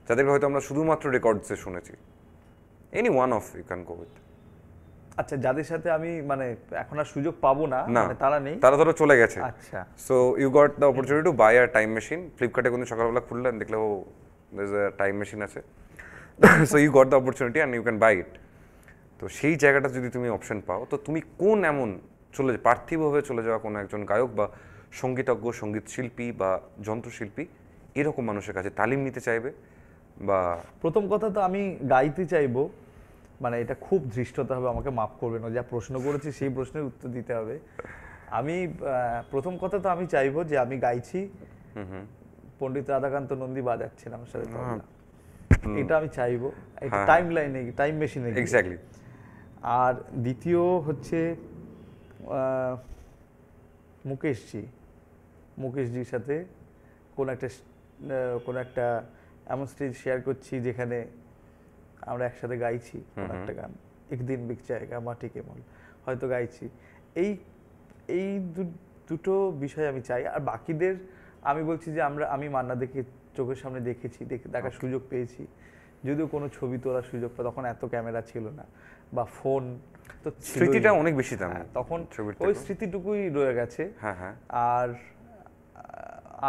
B: যাদেরকে হয়তো আমরা শুধুমাত্র রেকর্ডসে শুনেছি? Any one of you can go with.
A: আচ্ছা, যাদের সাথে আমি মানে এখন আর সুযোগ পাবো না, মানে তারা নেই,
B: তারা ধরো চলে গেছে।
A: আচ্ছা,
B: so you got the opportunity to buy a time machine. ফ্লিপকার্টে কোনো সকালবেলা খুললেন, দেখলে ও there is a time machine আছে, so you got the opportunity and you can buy it. তো সেই জায়গাটা যদি তুমি অপশন পাও, তো তুমি কোন এমন পার্থিবভাবে চলে যাওয়া কোনো একজন গায়ক বা সঙ্গীতজ্ঞ, সঙ্গীত শিল্পী বা যন্ত্রশিল্পী এরকম মানুষের কাছে তালিম নিতে চাইবে? বা
A: প্রথম কথা তো আমি গাইতে চাইবো, মানে এটা খুব ধৃষ্টতা হবে, আমাকে মাফ করবেন, যা প্রশ্ন করেছি সেই প্রশ্নের উত্তর দিতে হবে। আমি প্রথম কথা তো আমি চাইবো যে আমি গাইছি, পণ্ডিত রাধাকান্ত নন্দী বাজাচ্ছেন আমার সাথে তবলা, এটা আমি চাইবো, এটা টাইম লাইনে, টাইম মেশিনে
B: এক্স্যাক্টলি।
A: আর দ্বিতীয় হচ্ছে মুকেশজির সাথে কোনো একটা এমন স্টেজ শেয়ার করছি যেখানে আমরা একসাথে গাইছি কোনো একটা গান, একদিন বিক জায়গা মাটি কেমন হয়তো গাইছি। এই এই দুটো বিষয় আমি চাই। আর বাকিদের আমি বলছি যে আমি মান্না দেখে চোখের সামনে দেখেছি, দেখার সুযোগ পেয়েছি, যদিও কোনো ছবি তোলার সুযোগ পাই, তখন এত ক্যামেরা ছিল না বা ফোন তো,
B: স্মৃতিটা অনেক বেশি দাম,
A: তখন ওই স্মৃতিটুকুই রয়ে গেছে। আর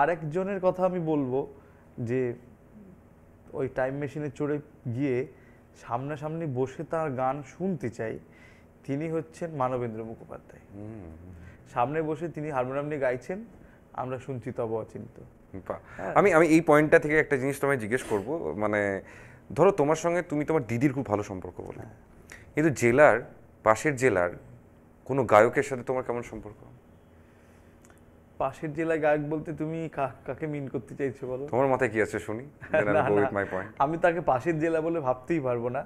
A: আরেকজনের কথা আমি বলবো যে ওই টাইম মেশিনে চড়ে গিয়ে সামনাসামনি বসে তার গান শুনতে চাই, তিনি হচ্ছেন মানবেন্দ্র মুখোপাধ্যায়। সামনে বসে তিনি হারমোনিয়াম নিয়ে গাইছেন, আমরা শুনছি তব অচিন্ত।
B: আমি এই পয়েন্টটা থেকে একটা জিনিস তোমায় জিজ্ঞেস করবো, মানে ধরো তোমার সঙ্গে তুমি তোমার দিদির খুব ভালো সম্পর্ক বলে, কিন্তু পাশের জেলার কোনো গায়কের সাথে তোমার কেমন সম্পর্ক?
A: পাশের জেলায় গায়ক বলতে তুমি কাকে মিন করতে চাইছো বলো?
B: তোমার মাথায় কি আছে শুনি।
A: আমি তাকে পাশের জেলা বলে ভাবতেই পারবো না।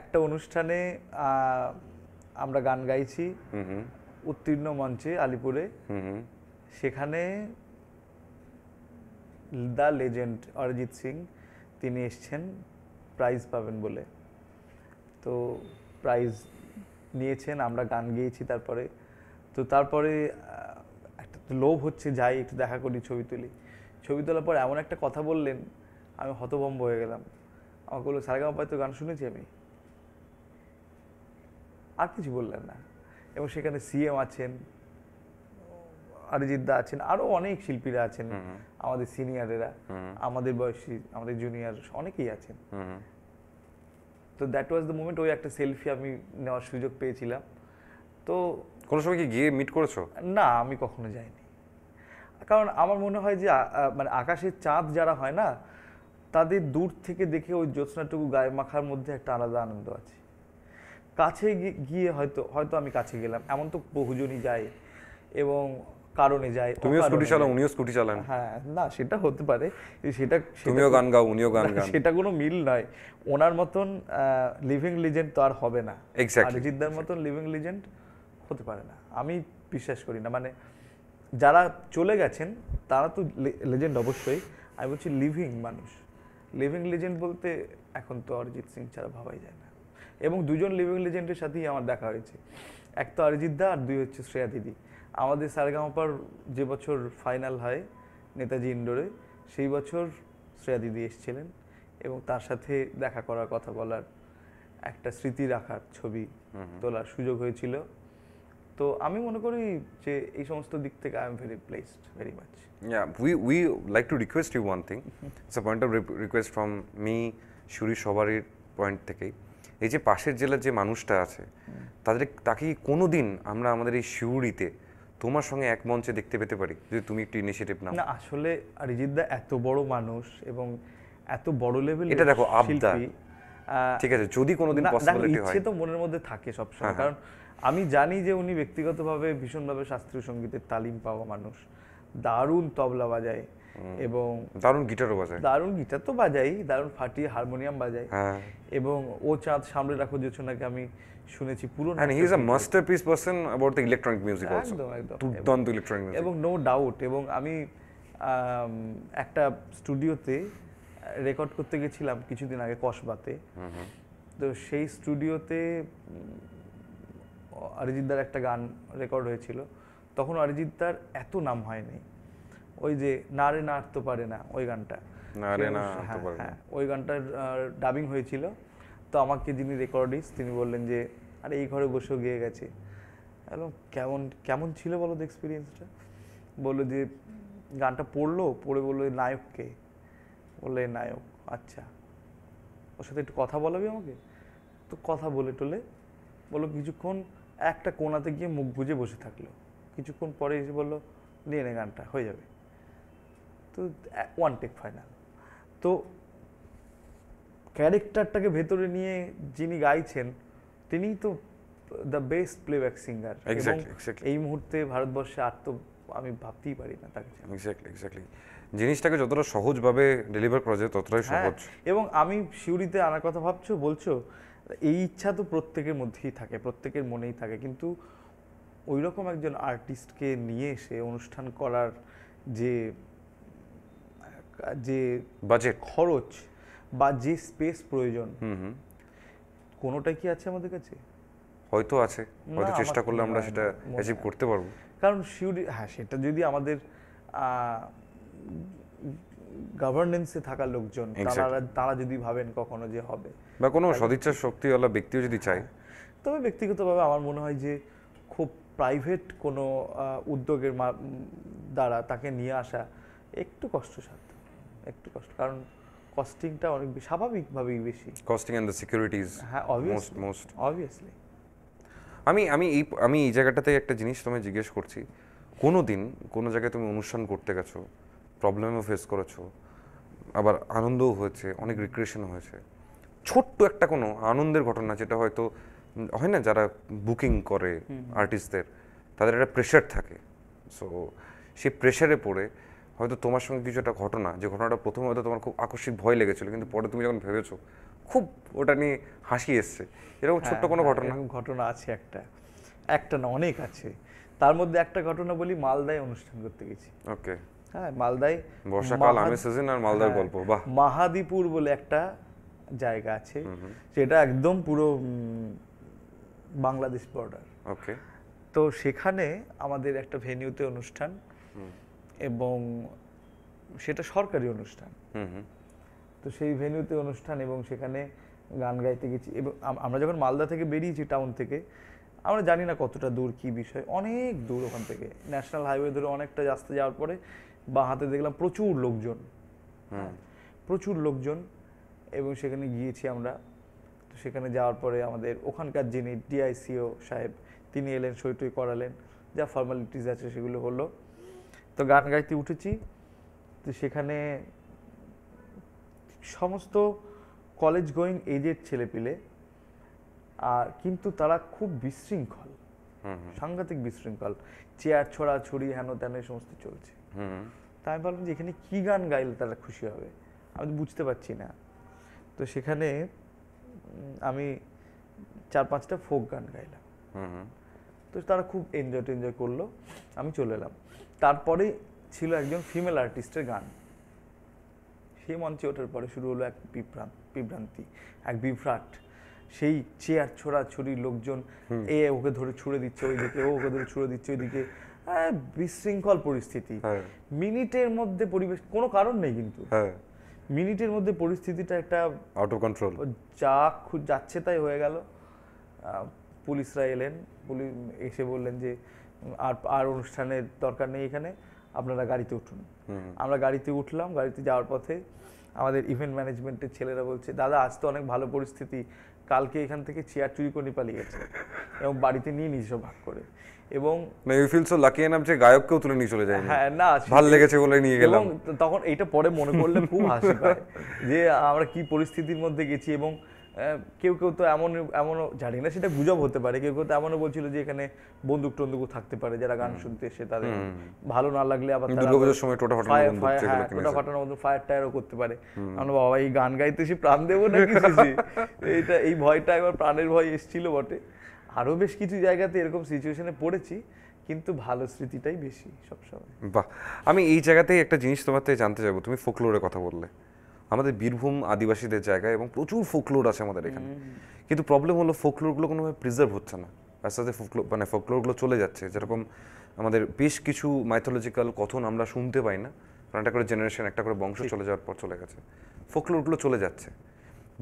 A: একটা অনুষ্ঠানে আমরা গান গাইছি উত্তীর্ণ মঞ্চে আলিপুরে, সেখানে দ্য লেজেন্ড অরিজিৎ সিং তিনি এসছেন প্রাইজ পাবেন বলে, তো প্রাইজ নিয়েছেন, আমরা গান গেয়েছি। তারপরে একটা লোভ হচ্ছে, যাই একটু দেখা করি, ছবি তুলি। ছবি তোলার পর এমন একটা কথা বললেন, আমি হতভম্ব হয়ে গেলাম। আমাকে বললো, সারেগামাপায় তো গান শুনেছি আমি, আর কিছু বললেন না। এবং সেখানে সিএম আছেন, অরিজিৎ দা আছেন, আরো অনেক শিল্পীরা আছেন, আমাদের সিনিয়রেরা, আমাদের বয়সী, আমাদের জুনিয়র অনেকেই আছেন। তো দ্যাট ওয়াজ দ্য মোমেন্ট। ওই একটা সেলফি আমি নেওয়ার সুযোগ পেয়েছিলাম। তো
B: কোনো সময় কি গিয়ে মিট করেছো?
A: না, আমি কখনো যাইনি, কারণ আমার মনে হয় যে মানে আকাশের চাঁদ যারা হয় না, তাদের দূর থেকে দেখে ওই জ্যোৎস্নাটুকু গায়ে মাখার মধ্যে একটা আলাদা আনন্দ আছে। কাছে গিয়ে হয়তো হয়তো আমি কাছে গেলাম, এমন তো বহুজনই যায় এবং কারণে যায়।
B: তুমিও স্কুটি চালাও, উনিও স্কুটি চালান।
A: হ্যাঁ, না সেটা হতে পারে, সেটা
B: তুমিও গান গাও, উনিও গান গান।
A: সেটা কোনো মিল নয়। ওনার মতন লিভিং লিজেন্ড তো আর হবে না, অরিজিৎদার মতন লিভিং লিজেন্ড হতে পারে না, আমি বিশ্বাস করি না। মানে যারা চলে গেছেন তারা তো লেজেন্ড অবশ্যই, আমি বলছি লিভিং মানুষ। লিভিং লিজেন্ড বলতে এখন তো অরিজিৎ সিং ছাড়া ভাবাই যায় না। এবং দুজন লিভিং লিজেন্ডের সাথেই আমার দেখা হয়েছে, এক তো অরিজিৎ দা আর দুই হচ্ছে শ্রেয়া দিদি। আমাদের সারেগামাপার যে বছর ফাইনাল হয় নেতাজি ইন্ডোরে, সেই বছর শ্রেয়া দিদি এসেছিলেন এবং তার সাথে দেখা করার, কথা বলার, একটা স্মৃতি রাখার, ছবি তোলার সুযোগ হয়েছিল। তো আমি মনে করি যে এই সমস্ত দিক থেকে I am very placed, very much.
B: Yeah, we like to request you one thing. It's a point of request from me, সুরি সবারই পয়েন্ট থেকেই। এই যে পাশের জেলার যে মানুষটা আছে, তাকে কোনোদিন আমরা আমাদের এই শিউরিতে তোমার সঙ্গে এক মঞ্চে দেখতে পেতে পারি যদি তুমি একটু ইনিশিয়েটিভ নাও?
A: না, আসলে অরিজিৎ দা এত বড় মানুষ এবং এত বড় লেভেল,
B: এটা দেখো আবদার, ঠিক আছে, যদি কোনোদিন পসিবিলিটি হয়।
A: ইচ্ছে তো মনের মধ্যে থাকে সবসময়, কারণ আমি জানি যে উনি ব্যক্তিগতভাবে ভীষণভাবে শাস্ত্রীয় সঙ্গীতের তালিম পাওয়া মানুষ, দারুণ তবলা বাজায় এবং
B: দারুণ গিটারও বাজায়,
A: দারুণ গিটার তো বাজাই, দারুণ ফাটিয়ে হারমোনিয়াম বাজায়। এবং ও চাঁদ সামনে রাখো জোছনাকে আমি শুনেছি পুরো,
B: and he is a masterpiece person about the electronic music also,
A: একদম একদম
B: দুর্দান্ত ইলেকট্রনিক মিউজিক
A: এবং নো ডাউট। এবং আমি একটা স্টুডিওতে রেকর্ড করতে গেছিলাম কিছুদিন আগে কসবাতে, তো সেই স্টুডিওতে অরিজিৎদার একটা গান রেকর্ড হয়েছিল, তখন অরিজিৎদার এত নাম হয়নি। ওই যে না রে না তো পারে না, ওই গানটা, ওই গানটার ডাবিং হয়েছিল। তো আমাকে যিনি রেকর্ডিস্ট তিনি বললেন যে আরে এই ঘরে বসেও গেয়ে গেছে। এবং কেমন কেমন ছিল বলো তো এক্সপিরিয়েন্সটা? বললো যে গানটা পড়ে বললো নায়ককে, বললে নায়ক, আচ্ছা ওর সাথে একটু কথা বলাবি আমাকে? তো কথা বলে টলে বললো কিছুক্ষণ একটা কোণাতে গিয়ে মুখ বুজে বসে থাকলো, কিছুক্ষণ পরে এসে বললো নিয়ে নে গানটা হয়ে যাবে। তো ওয়ান টেক ফাইনাল। তো ক্যারেক্টারটাকে ভেতরে নিয়ে যিনি গাইছেন তিনিই তো দ্য বেস্ট প্লেব্যাক সিঙ্গার। এই মুহূর্তে ভারতবর্ষে আর তো আমি ভাবতেই পারি না তাকে।
B: এক্স্যাক্টলি জিনিসটাকে যতটা সহজভাবে ডেলিভার করা যায় ততটাই সহজ।
A: এবং আমি শিউরিতে আনার কথা বলছো, এই ইচ্ছা তো প্রত্যেকের মধ্যেই থাকে, প্রত্যেকের মনেই থাকে, কিন্তু ওই রকম একজন আর্টিস্টকে নিয়ে এসে অনুষ্ঠান করার যে
B: বাজেট,
A: খরচ বা যে স্পেস প্রয়োজন, কোনোটাই কি আছে আমাদের কাছে?
B: হয়তো আছে, হয়তো চেষ্টা করলে আমরা সেটা অ্যাচিভ করতে পারবো।
A: কারণ শিউরি, হ্যাঁ, সেটা যদি আমাদের গভর্নেন্সে থাকা লোকজন তারা যদি ভাবেন কখনো যে হবে,
B: বা কোনো সদিচ্ছার শক্তিওয়ালা ব্যক্তিও যদি চায়,
A: তবে ব্যক্তিগতভাবে আমার মনে হয় যে খুব প্রাইভেট কোনো উদ্যোগের দ্বারা তাকে নিয়ে আসা একটু কষ্টসাধ্য, একটু কষ্ট, কারণ কস্টিংটা অনেক স্বাভাবিকভাবেই বেশি,
B: কস্টিং এন্ড দ্য সিকিউরিটিজ।
A: হ্যাঁ, অবভিয়াসলি।
B: আমি এই জায়গাটাতে একটা জিনিস তোমায় জিজ্ঞেস করছি, কোনো দিন কোনো জায়গায় তুমি অনুষ্ঠান করতে গেছো, প্রবলেমও ফেস করেছো, আবার আনন্দও হয়েছে, অনেক রিক্রিয়েশনও হয়েছে, ছোট্ট একটা কোনো আনন্দের ঘটনা যেটা হয়তো হয় না, যারা বুকিং করে আর্টিস্টদের তাদের একটা প্রেশার থাকে, সো সেই প্রেশারে পড়ে হয়তো তোমার সঙ্গে কিছু একটা ঘটনা, যে ঘটনাটা প্রথমে হয়তো তোমার খুব আকস্মিক ভয় লেগেছিল, কিন্তু পরে তুমি যখন ভেবেছো খুব ওটা নিয়ে হাসি এসছে, এরকম ছোট্ট কোনো
A: ঘটনা আছে? একটা না, অনেক আছে। তার মধ্যে একটা ঘটনা বলি, মালদায় অনুষ্ঠান করতে গেছি।
B: ওকে,
A: হ্যাঁ, মালদায়
B: বর্ষাকাল, আমের সিজন আর মালদার গল্প। বাহ।
A: মাহাদীপুর বলে একটা জায়গা আছে, সেটা একদম পুরো বাংলাদেশ বর্ডার।
B: ওকে।
A: তো সেখানে আমাদের একটা ভেন্যুতে অনুষ্ঠান, এবং সেটা সরকারি অনুষ্ঠান। তো সেই ভেন্যুতে অনুষ্ঠান এবং সেখানে গান গাইতে গেছি। এবং আমরা যখন মালদা থেকে বেরিয়েছি টাউন থেকে, আমরা জানি না কতটা দূর, কি বিষয়, অনেক দূর ওখান থেকে, ন্যাশনাল হাইওয়ে ধরে অনেকটা রাস্তা যাওয়ার পরে বাঁ হাতে দেখলাম প্রচুর লোকজন, এবং সেখানে গিয়েছি আমরা। তো সেখানে যাওয়ার পরে আমাদের ওখানকার যিনি ডিআইসিও সাহেব, তিনি এলেন, সই করালেন, যা ফর্মালিটিস আছে সেগুলো হলো। তো গান গাইতে উঠেছি। তো সেখানে সমস্ত কলেজ গোয়িং এজের ছেলেপিলে, আর কিন্তু তারা খুব বিশৃঙ্খল, সাংঘাতিক বিশৃঙ্খল, চেয়ার ছড়াছড়ি হেন তেন এই সমস্ত চলছে। তাই আমি ভাবলাম যে এখানে কি গান গাইলে তারা খুশি হবে, আমি তো বুঝতে পারছি না। তো সেখানে আমি 4-5টা ফোক গান গাইলাম, তো তারা খুব এনজয় করলো, আমি চলে এলাম। তারপরে ছিল একজন ফিমেল আর্টিস্টের গান, সেই মঞ্চে ওঠার পরে শুরু হলো এক বিভ্রান্তি, এক বিভ্রাট, সেই চেয়ার ছোড়াছুড়ি, লোকজন ওকে ধরে ছুড়ে দিচ্ছে ওইদিকে, ওকে ধরে ছুড়ে দিচ্ছে ওইদিকে, বিশৃঙ্খল পরিস্থিতি। মিনিটের মধ্যে পরিবেশ, কোনো কারণ নেই কিন্তু মিনিটের মধ্যে পরিস্থিতিটা একটা
B: আউট অফ কন্ট্রোল,
A: যাচ্ছে তাই হয়ে গেল। পুলিশরা এলেন, পুলিশ এসে বললেন যে আর অনুষ্ঠানের দরকার নেই এখানে, আপনারা গাড়িতে উঠুন। আমরা গাড়িতে উঠলাম, গাড়িতে যাওয়ার পথে আমাদের ইভেন্ট ম্যানেজমেন্টের ছেলেরা বলছে, দাদা আজ তো অনেক ভালো পরিস্থিতি, কালকে এখান থেকে চেয়ার চুরি করে পালিয়ে গেছে এবং বাড়িতে নিয়ে নিজস্ব ভাগ করে। এবং
B: you feel so lucky enough যে গায়ককেও তুলে নিয়ে চলে যায়।
A: হ্যাঁ, না
B: ভালো লেগেছে বলে নিয়ে গেলাম।
A: তখন এইটা পরে মনে করলে খুব হাসি পায় যে আমরা কি পরিস্থিতির মধ্যে গেছি। এবং কেউ তো এমনও জানি না, সেটা গুজব হতে পারে, কেউ তো এমনও বলছিল যে এখানে বন্দুক টন্দুকও থাকতে পারে, যারা গান শুনতে এসে তাদের ভালো না লাগলে আবার
B: দুর্গাপূজার সময় টোটা
A: ফাটানোর মতো ফায়ার টায়ারও করতে পারে। আমরা বাবা এই গান গাইতে এসে প্রাণ দেবো না কিছু, এই ভয়টা একবার প্রাণের ভয় এসেছিল বটে। আরো বেশ কিছু জায়গাতে এরকম সিচুয়েশনে পড়েছি, কিন্তু ভালো স্মৃতিটাই বেশি সবসময়।
B: বাহ, আমি এই জায়গাতেই একটা জিনিস তোমার থেকে জানতে চাইবো। তুমি ফোকলোরের কথা বললে, আমাদের বীরভূম আদিবাসীদের জায়গা এবং প্রচুর ফোকলোর আছে আমাদের এখানে, কিন্তু প্রবলেম হলো ফোকলোরগুলো কোনোভাবে প্রিজার্ভ হচ্ছে না, আস্তে আস্তে ফোকলোরগুলো চলে যাচ্ছে। যেরকম আমাদের বেশ কিছু মাইথোলজিক্যাল কথন আমরা শুনতে পাই না, কারণ একটা করে জেনারেশন, একটা করে বংশ চলে যাওয়ার পর চলে গেছে, ফোকলোরগুলো চলে যাচ্ছে।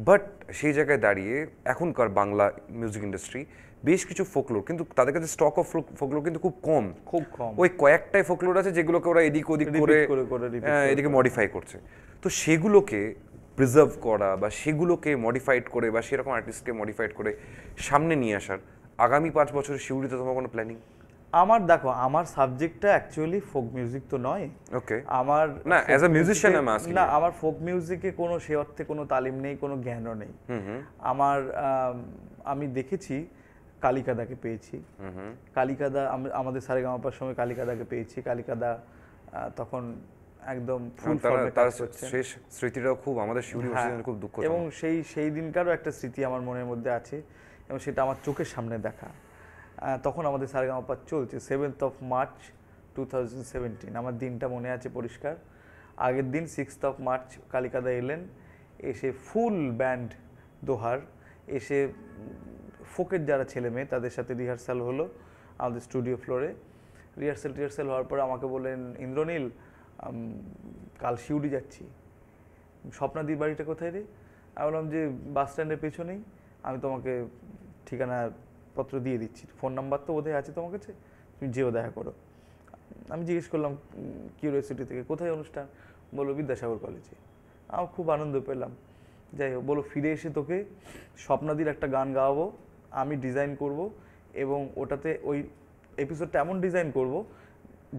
B: বাট সেই জায়গায় দাঁড়িয়ে এখনকার বাংলা মিউজিক ইন্ডাস্ট্রি বেশ কিছু ফোকলোর, কিন্তু তাদের কাছে স্টক অফ ফোকলোর কিন্তু খুব কম। ওই কয়েকটাই ফোকলোর আছে যেগুলোকে ওরা এদিক ওদিক করে এদিকে মডিফাই করছে। তো সেগুলোকে প্রিজার্ভ করা বা সেগুলোকে মডিফাইড করে বা সেরকম আর্টিস্টকে মডিফাইড করে সামনে নিয়ে আসার আগামী 5 বছরের শিউরিতে তোমার কোনো প্ল্যানিং?
A: আমার দেখো, আমার সাবজেক্টটা অ্যাকচুয়ালি ফোক মিউজিক তো নয়।
B: ওকে,
A: আমার
B: না অ্যাজ আ মিউজিশিয়ান আমি আস্কিং।
A: না, আমার ফোক মিউজিকে কোনো সে অর্থে কোনো তালিম নেই, কোনো জ্ঞানও নেই। আমার আমি দেখেছি কালিকাদাকে পেয়েছি, কালিকাদা আমাদের সারেগামাপার সময় কালিকাদাকে পেয়েছি। কালিকাদা তখন একদম ফুল ফর্মে কাজ করছে।
B: শেষ স্মৃতিটাও খুব আমাদের শিউরি ভাষায় খুব দুঃখ,
A: এবং সেই দিনকারও একটা স্মৃতি আমার মনের মধ্যে আছে, এবং সেটা আমার চোখের সামনে দেখা। তখন আমাদের সারেগামাপা চলছে 7th of March 2017, আমার দিনটা মনে আছে পরিষ্কার। আগের দিন 6th of March কালিকাদা এলেন, এসে ফুল ব্যান্ড দোহার, এসে ফোকের যারা ছেলে মেয়ে তাদের সাথে রিহার্সাল হলো আমাদের স্টুডিও ফ্লোরে। রিহার্সাল হওয়ার পরে আমাকে বললেন, ইন্দ্রনীল কাল শিউরি যাচ্ছি। স্বপ্নাদির বাড়িটা কোথায় রে? আমি বললাম যে বাস স্ট্যান্ডের পেছনেই, আমি তোমাকে ঠিকানা পত্র দিয়ে দিচ্ছি, ফোন নাম্বার তো বোধহয় আছে তোমার কাছে, তুমি যেও দেখা করো। আমি জিজ্ঞেস করলাম কিউরিওসিটি থেকে, কোথায় অনুষ্ঠান? বললো বিদ্যাসাগর কলেজে। আমার খুব আনন্দ পেলাম। যাই হোক, বলো ফিরে এসে তোকে স্বপ্নাদির একটা গান গাওয়াবো, আমি ডিজাইন করব, এবং ওটাতে ওই এপিসোডটা এমন ডিজাইন করব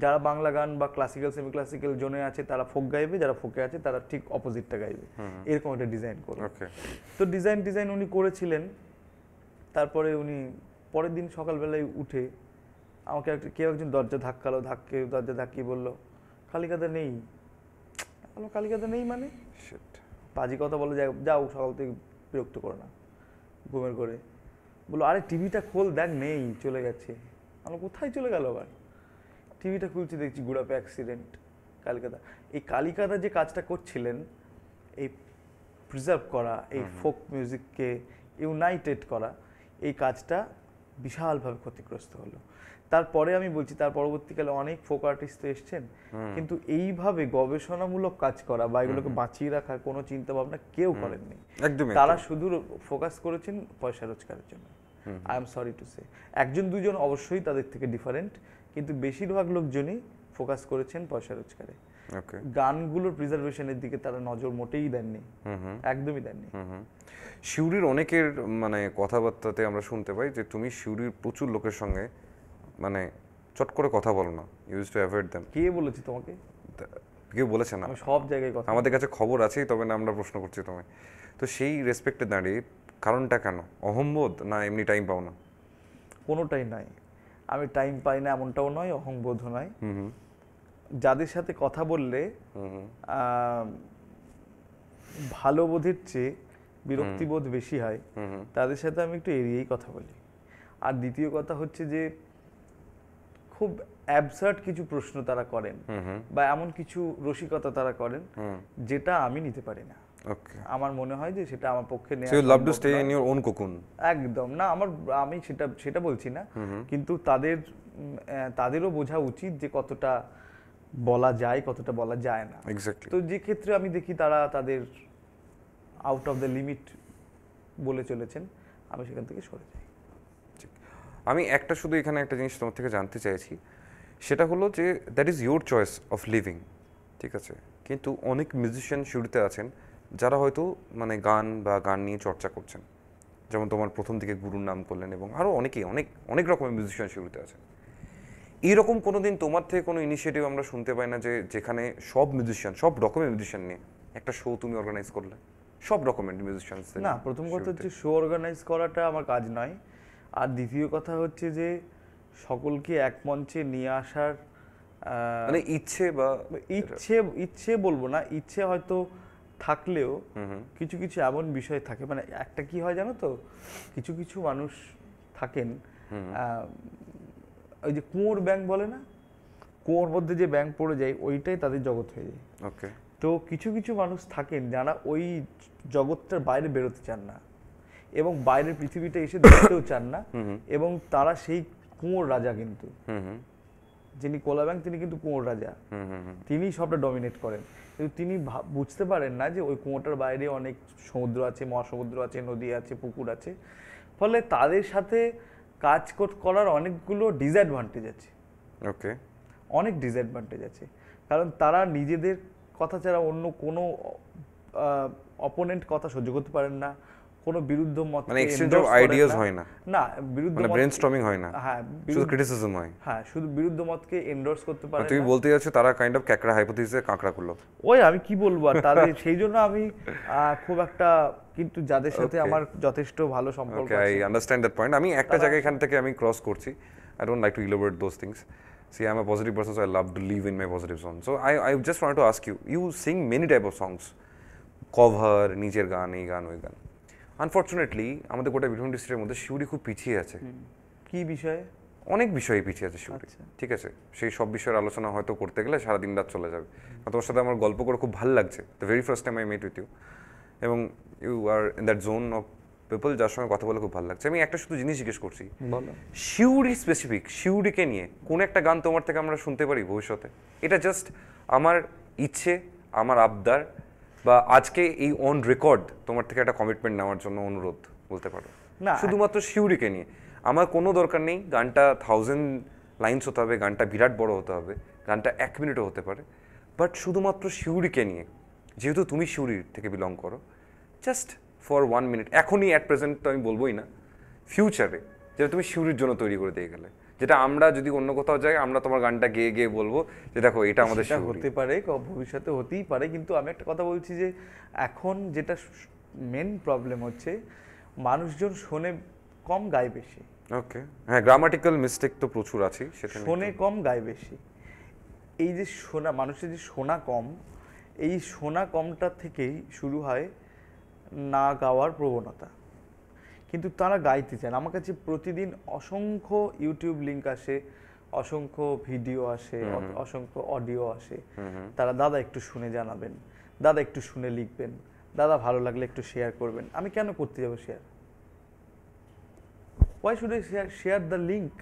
A: যারা বাংলা গান বা ক্লাসিক্যাল সেমি ক্লাসিক্যাল জোনে আছে তারা ফোক গাইবে, যারা ফোকে আছে তারা ঠিক অপোজিটটা গাইবে, এরকম একটা ডিজাইন করব। তো ডিজাইন উনি করেছিলেন। তারপরে উনি পরের দিন সকালবেলায় উঠে আমাকে কেউ একজন দরজা ধাক্কিয়ে বললো, কালিকাদা নেই। বললো, কালিকাদা নেই মানে? পাজি কথা বলে, যাও সকাল থেকে বিরক্ত করো না ঘুমের করে। বললো, আরে টিভিটা খোল, দেখ নেই, চলে গেছে। আমরা কোথায় চলে গেল আবার? টিভিটা খুলছি, দেখছি গুড়াপে অ্যাক্সিডেন্ট, কালিকাদা। এই কালিকাদা যে কাজটা করছিলেন, এই প্রিজার্ভ করা, এই ফোক মিউজিককে ইউনাইটেড করা, এই কাজটা বিশালভাবে ক্ষতিগ্রস্ত হলো। তারপরে আমি বলছি, তার পরবর্তীকালে অনেক ফোক আর্টিস্ট তো এসছেন, কিন্তু এইভাবে গবেষণামূলক কাজ করা বা এগুলোকে বাঁচিয়ে রাখার কোনো চিন্তা ভাবনা কেউ করেননি। তারা শুধু ফোকাস করেছেন পয়সা রোজগারের জন্য। I am sorry to say, একজন দুজন অবশ্যই তাদের থেকে ডিফারেন্ট, কিন্তু বেশিরভাগ লোকজনই ফোকাস করেছেন পয়সা রোজগারে। গানগুলোর প্রিজার্ভেশনের দিকে তারা নজর মোটেই দেননি, একদমই দেননি।
B: শিউরির অনেকের মানে কথাবার্তাতে আমরা শুনতে পাই যে তুমি শিউরির প্রচুর লোকের সঙ্গে মানে চট করে কথা বলো না, ইউজ টু অ্যাভয়েড দেম।
A: কে বলেছে তোমাকে?
B: কেউ বলেছে না,
A: সব জায়গায় কথা,
B: আমাদের কাছে খবর আছেই, তবে না আমরা প্রশ্ন করছি তোমায়। তো সেই রেসপেক্টে দাঁড়িয়ে কারণটা কেন? অহংবোধ না এমনি টাইম পাও না?
A: কোনোটাই নয়। আমি টাইম পাই না এমনটাও নয়, অহংবোধও নয়। যাদের সাথে কথা বললে ভালো বোধের চেয়ে বিরক্তিবোধ বেশি হয়, তাদের সাথে আমি একটু এড়িয়েই কথা বলি। আর দ্বিতীয় কথা হচ্ছে যে খুব অ্যাবসার্ড কিছু প্রশ্ন তারা করেন, বা এমন কিছু রসিকতা তারা করেন যেটা আমি নিতে পারি না।
B: ওকে,
A: আমার মনে হয় যে সেটা আমার পক্ষে নেওয়া
B: so you love to stay in your own cocoon.
A: একদম না, আমি সেটা বলছি না, কিন্তু তাদেরও বোঝা উচিত যে কতটা বলা যায়, কতটা বলা যায় না।
B: এক্স্যাক্টলি।
A: তো যে ক্ষেত্রে আমি দেখি তারা তাদের আউট অফ দ্য লিমিট বলে চলেছেন, আমি সেখান থেকে সরে যাই।
B: আমি শুধু এখানে একটা জিনিস তোমার থেকে জানতে চাইছি, সেটা হলো যে that is your choice of living, ঠিক আছে, কিন্তু অনেক মিউজিশিয়ান শুরুতে আছেন যারা হয়তো মানে গান নিয়ে চর্চা করছেন, যেমন তোমার প্রথম দিকে গুরুর নাম করলেন, এবং আরও অনেক রকমের মিউজিশিয়ান শুরুতে আছেন। এইরকম কোনো দিন তোমার থেকে কোনো ইনিশিয়েটিভ আমরা শুনতে পাই না যে যেখানে সব রকমের মিউজিশিয়ান নিয়ে একটা শো তুমি অর্গানাইজ করলে, সব রকমের মিউজিশিয়ান?
A: না, প্রথম কথা হচ্ছে শো অর্গানাইজ করাটা আমার কাজ নয়। আর দ্বিতীয় কথা হচ্ছে যে সকলকে এক মঞ্চে নিয়ে আসার
B: মানে
A: ইচ্ছে বলবো না, ইচ্ছে হয়তো থাকলেও কিছু কিছু এমন বিষয় থাকে, মানে একটা কি হয় জানো তো, কিছু কিছু মানুষ থাকেন, ওই যে কুয়োর ব্যাঙ বলে না, কুয়োর মধ্যে যে ব্যাঙ পড়ে যায় ওইটাই তাদের জগৎ হয়ে যায়।
B: ওকে।
A: তো কিছু কিছু মানুষ থাকেন যারা ওই জগৎটার বাইরে বেরোতে চান না, এবং বাইরের পৃথিবীটা এসে দেখতেও চান না, এবং তারা সেই কুয়োর রাজা। কিন্তু যিনি কোলা ব্যাঙ তিনি কিন্তু কুয়োর রাজা, তিনি সবটা ডমিনেট করেন, কিন্তু তিনি বুঝতে পারেন না যে ওই কুয়োটার বাইরে অনেক সমুদ্র আছে, মহাসমুদ্র আছে, নদী আছে, পুকুর আছে। ফলে তাদের সাথে কাজ করার অনেকগুলো ডিসঅ্যাডভান্টেজ আছে।
B: ওকে,
A: অনেক ডিসঅ্যাডভান্টেজ আছে, কারণ তারা নিজেদের কথা ছাড়া অন্য কোনো অপোনেন্ট কথা সহ্য করতে পারেন না, কোনো বিরুদ্ধ মত,
B: মানে এক্সচেঞ্জ অফ আইডিয়াস হয় না,
A: না বিরুদ্ধ
B: মানে ব্রেনস্টর্মিং হয় না,
A: হ্যাঁ
B: শুধু ক্রিটিসিজম হয়।
A: হ্যাঁ, শুধু বিরুদ্ধ মতকে এন্ডোর্স করতে পারে না।
B: তুমি বলতে যাচ্ছ তারা কাইন্ড অফ ক্যাকড়া হাইপোথিসিসের কাঁকড়াগুলো।
A: ওই আমি কি বলবো আর তাদের, সেই জন্য আমি খুব একটা, কিন্তু যাদের সাথে আমার যথেষ্ট ভালো সম্পর্ক আছে,
B: আই আন্ডারস্ট্যান্ড দ্যাট পয়েন্ট। আমি একটা জায়গায় এখান থেকে আমি ক্রস করছি। I don't like to elaborate those things. See, I'm a positive person, so I love to live in my positive zone. So I just wanted to ask you, you sing many type of songs, cover, নিজের গান, এই গান, ওই গান। আনফর্চুনেটলি আমাদের গোটা বীরভূম ডিস্ট্রিক্টের মধ্যে শিউরি খুব পিছিয়ে আছে।
A: কি বিষয়ে?
B: অনেক বিষয়ে পিছিয়ে আছে শিউরি, ঠিক আছে। সেই সব বিষয়ের আলোচনা হয়তো করতে গেলে সারাদিন রাত চলে যাবে। তোমার সাথে আমার গল্প করে খুব ভালো লাগছে, the very first time I met with you, এবং you are in that zone of people যার সঙ্গে কথা বলে খুব ভালো লাগছে। আমি একটা শুধু জিনিস জিজ্ঞেস করছি, শিউরি স্পেসিফিক, শিউরিকে নিয়ে কোন একটা গান তোমার থেকে আমরা শুনতে পারি ভবিষ্যতে? এটা জাস্ট আমার ইচ্ছে, আমার আবদার, বা আজকে এই অন রেকর্ড তোমার থেকে একটা কমিটমেন্ট নেওয়ার জন্য অনুরোধ বলতে পারো।
A: না,
B: শুধুমাত্র শিউরিকে নিয়ে আমার কোনো দরকার নেই গানটা 1000 লাইন্স হতে হবে, গানটা বিরাট বড় হতে হবে, গানটা 1 মিনিটও হতে পারে, বাট শুধুমাত্র শিউরিকে নিয়ে, যেহেতু তুমি শিউরির থেকে বিলং করো, জাস্ট ফর 1 মিনিট, এখনই অ্যাট প্রেজেন্ট তো আমি বলবোই না, ফিউচারে যেটা তুমি শিউরির জন্য তৈরি করে দিয়ে গেলে, যেটা আমরা যদি অন্য কোথাও যাই আমরা তোমার গানটা গেয়ে গেয়ে বলবো যে দেখো এটা আমাদের শিউরি।
A: হতে পারে, ভবিষ্যতে হতেই পারে, কিন্তু আমি একটা কথা বলছি যে এখন যেটা মেন প্রবলেম হচ্ছে, মানুষজন শোনে কম, গায় বেশি।
B: ওকে, হ্যাঁ, গ্রামাটিক্যাল মিস্টেক তো প্রচুর আছে, সেটা
A: শোনে কম, গায় বেশি। এই যে শোনা, মানুষের যে শোনা কম, এই শোনা কমটা থেকেই শুরু হয় না গাওয়ার প্রবণতা, কিন্তু তারা গাইতে চান। আমার কাছে প্রতিদিন অসংখ্য ইউটিউব লিঙ্ক আসে, অসংখ্য ভিডিও আসে, অসংখ্য অডিও আসে, তারা দাদা একটু শুনে জানাবেন, দাদা একটু শুনে লিখবেন, দাদা ভালো লাগলে একটু শেয়ার করবেন। আমি কেন করতে যাব share? Why should I share the link?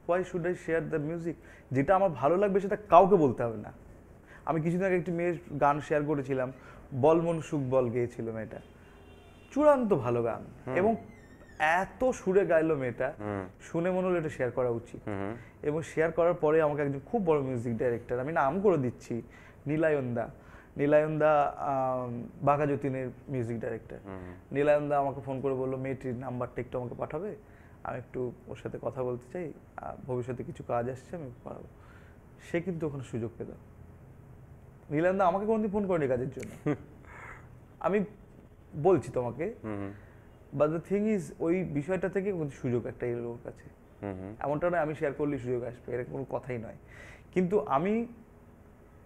A: Why should I share the music? যেটা আমার ভালো লাগবে সেটা কাউকে বলতে হবে না। আমি কিছুদিন আগে একটি মেয়ের গান শেয়ার করেছিলাম, বল মন সুখ বল গেয়েছিল মেয়েটা, চূড়ান্ত ভালো গান, এবং এত সুরে গাইলো মেয়েটা, শুনে মনে হলো এটা শেয়ার করা উচিত। এবং শেয়ার করার পরে আমাকে একজন খুব বড় মিউজিক ডাইরেক্টর, আমি নাম করে দিচ্ছি, নীলায়ন দা বাঘা যতীনের মিউজিক ডাইরেক্টর, নীলায়ন দা আমাকে ফোন করে বললো মেয়েটির নাম্বারটা একটু আমাকে পাঠাবে, আমি একটু ওর সাথে কথা বলতে চাই, ভবিষ্যতে কিছু কাজ আসছে, আমি পাঠাবো। সে কিন্তু ওখানে সুযোগ পেল। নীলায়ন দা আমাকে কোনোদিন ফোন করেনি কাজের জন্য। আমি বলছি তোমাকে, বাট দ্য থিং ইজ ওই বিষয়টা থেকে কিন্তু সুযোগ একটা এলো ওর কাছে, এমনটা নয় আমি শেয়ার করলে সুযোগ আসবে, এরকম কোনো কথাই নয়। কিন্তু আমি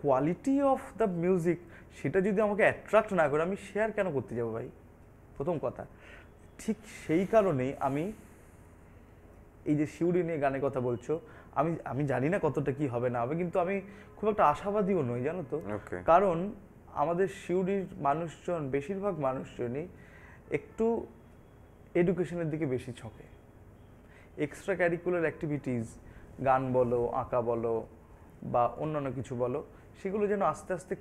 A: কোয়ালিটি অফ দ্য মিউজিক সেটা যদি আমাকে অ্যাট্রাক্ট না করে আমি শেয়ার কেন করতে যাবো ভাই, প্রথম কথা। ঠিক সেই কারণেই আমি এই যে শিউরি নিয়ে গানের কথা বলছো, আমি জানি না কতটা কি হবে না হবে, কিন্তু আমি খুব একটা আশাবাদীও নই জানো তো। কারণ আমাদের শিউরির মানুষজন, বেশিরভাগ মানুষজনই একটু এডুকেশনের দিকে বেশি ঝোঁকে। এক্সট্রা ক্যারিকুলার অ্যাক্টিভিটিস, গান বলো, আঁকা বলো বা অন্যান্য কিছু বলো, সেগুলো যেন আস্তে আস্তে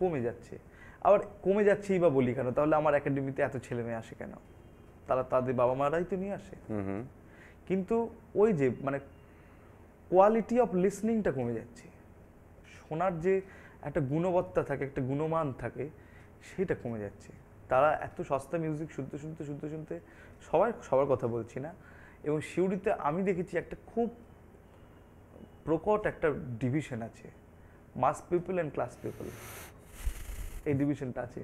A: কমে যাচ্ছে। আবার কমে যাচ্ছেই বা বলি কেন, তাহলে আমার একাডেমিতে এত ছেলে মেয়ে আসে কেন? তাদের বাবা মারাই তো নিয়ে আসে। কিন্তু ওই যে মানে কোয়ালিটি অফ লিসনিংটা কমে যাচ্ছে, শোনার যে একটা গুণবত্তা থাকে, একটা গুণমান থাকে, সেটা কমে যাচ্ছে। তারা এত সস্তা মিউজিক শুনতে সবার কথা বলছি না। এবং শিউরিতে আমি দেখেছি একটা খুব প্রকট একটা ডিভিশন আছে, mass people and class people, এই ডিভিশনটা আছে।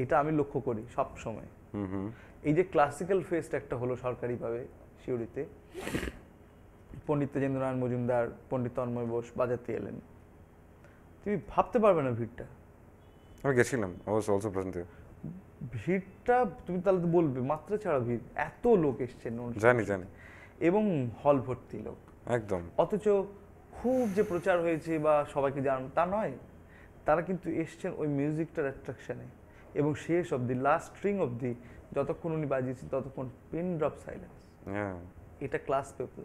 A: এটা আমি লক্ষ্য করি সব সময়। এই যে ক্লাসিক্যাল ফেস্ট একটা হলো সরকারিভাবে শিউরিতে, পণ্ডিত তেজেন্দ্রনারায়ণ মজুমদার, পণ্ডিত তন্ময় বোস বাজাতে এলেন, তুমি ভাবতে পারবে না ভিড়টা।
B: আমি গেছিলাম, I was also present there.
A: ভিড়টা তুমি তাহলে তো বলবে মাত্রা ছাড়া ভিড়, এত লোক এসছেন
B: জানি
A: এবং হল ভর্তি লোক
B: একদম।
A: অথচ খুব যে প্রচার হয়েছে বা সবাইকে জানান তা নয়, তারা কিন্তু এসছেন ওই মিউজিকটার অ্যাট্রাকশনে। এবং শেষ অবধি, লাস্ট স্ট্রিং অবধি যতক্ষণ উনি বাজিয়েছেন ততক্ষণ পিন ড্রপ সাইলেন্স। এটা ক্লাস পিপল।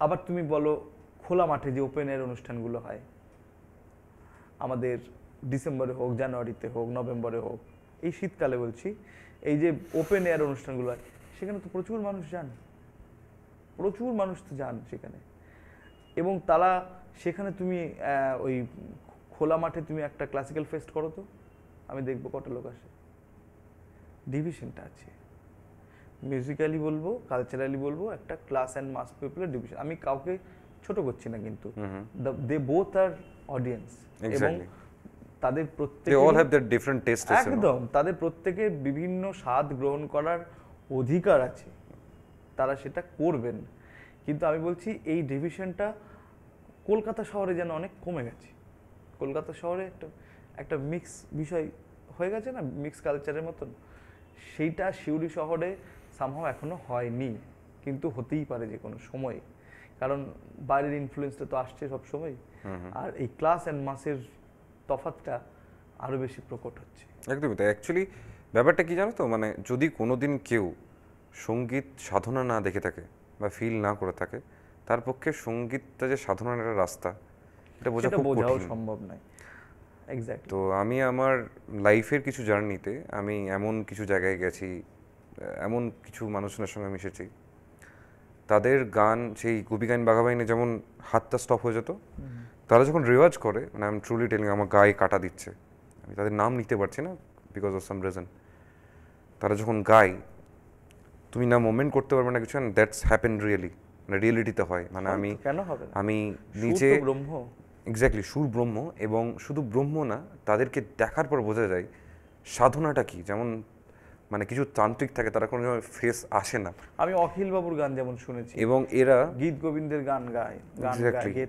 A: আবার তুমি বলো খোলা মাঠে যে ওপেন এয়ার অনুষ্ঠানগুলো হয় আমাদের, ডিসেম্বরে হোক, জানুয়ারিতে হোক, নভেম্বরে হোক, এই শীতকালে বলছি, এই যে ওপেন এয়ার অনুষ্ঠানগুলো হয়, সেখানে তো প্রচুর মানুষ তো যান সেখানে। এবং তারা সেখানে তুমি ওই খোলা মাঠে তুমি একটা ক্লাসিক্যাল ফেস্ট করো তো, আমি দেখবো কটা লোক আসে। ডিভিশনটা আছে, মিউজিক্যালি বলবো, কালচারালি বলবো, একটা ক্লাস অ্যান্ড মাস পিপলের ডিভিশন। আমি কাউকে ছোট করছি না, কিন্তু দে বোথ আর অডিয়েন্স, এবং তাদের প্রত্যেকে একদম, তাদের প্রত্যেকের বিভিন্ন স্বাদ গ্রহণ করার অধিকার আছে, তারা সেটা করবেন। কিন্তু আমি বলছি এই ডিভিশনটা কলকাতা শহরে যেন অনেক কমে গেছে। কলকাতা শহরে একটা মিক্স বিষয় হয়ে গেছে না, মিক্স কালচারের মতন, সেইটা শিউরি শহরে সামহাও এখনো হয়নি, কিন্তু হতেই পারে যে কোনো সময়, কারণ বাইরের ইনফ্লুয়েন্সটা তো আসছে সব সময়। আর এই ক্লাস অ্যান্ড মাসের তফাৎটা আরো বেশি প্রকট হচ্ছে।
B: একদমই তাই। অ্যাকচুয়ালি ব্যাপারটা কি জানো তো, মানে যদি কোনোদিন কেউ সঙ্গীত সাধনা না দেখে থাকে বা ফিল না করে থাকে, তার পক্ষে সঙ্গীতটা যে সাধনার একটা রাস্তা, এটা বোঝাও
A: সম্ভব নয়। এক্স্যাক্টলি।
B: তো আমি আমার লাইফের কিছু জার্নিতে আমি এমন কিছু জায়গায় গেছি, এমন কিছু মানুষজনের সঙ্গে মিশেছি, তাদের গান, সেই গোপী গাইন বাঘাবাইনে যেমন হাতটা স্টপ হয়ে যেত, তারা যখন রেওয়াজ করে, মানে আই এম ট্রুলি টেলিং, আমার গায়ে কাটা দিচ্ছে, আমি তাদের নাম নিতে পারছি না বিকজ অফ সাম রিজন, তারা যখন গায় তুমি না মোমেন্ট করতে পারবে না কিছু, অ্যান্ড দ্যাটস হ্যাপেন রিয়েলি, মানে রিয়েলিটিতে হয়। মানে আমি নিজে এক্স্যাক্টলি সুর ব্রহ্ম, এবং শুধু ব্রহ্ম না, তাদেরকে দেখার পর বোঝা যায় সাধনাটা কি। যেমন মানে কিছু তান্ত্রিক থাকে, তারা কোনো ফেস আসে না।
A: আমি অখিল বাবুর গান যেমন শুনেছি,
B: এবং এরা
A: গীত গোবিন্দের গান গায়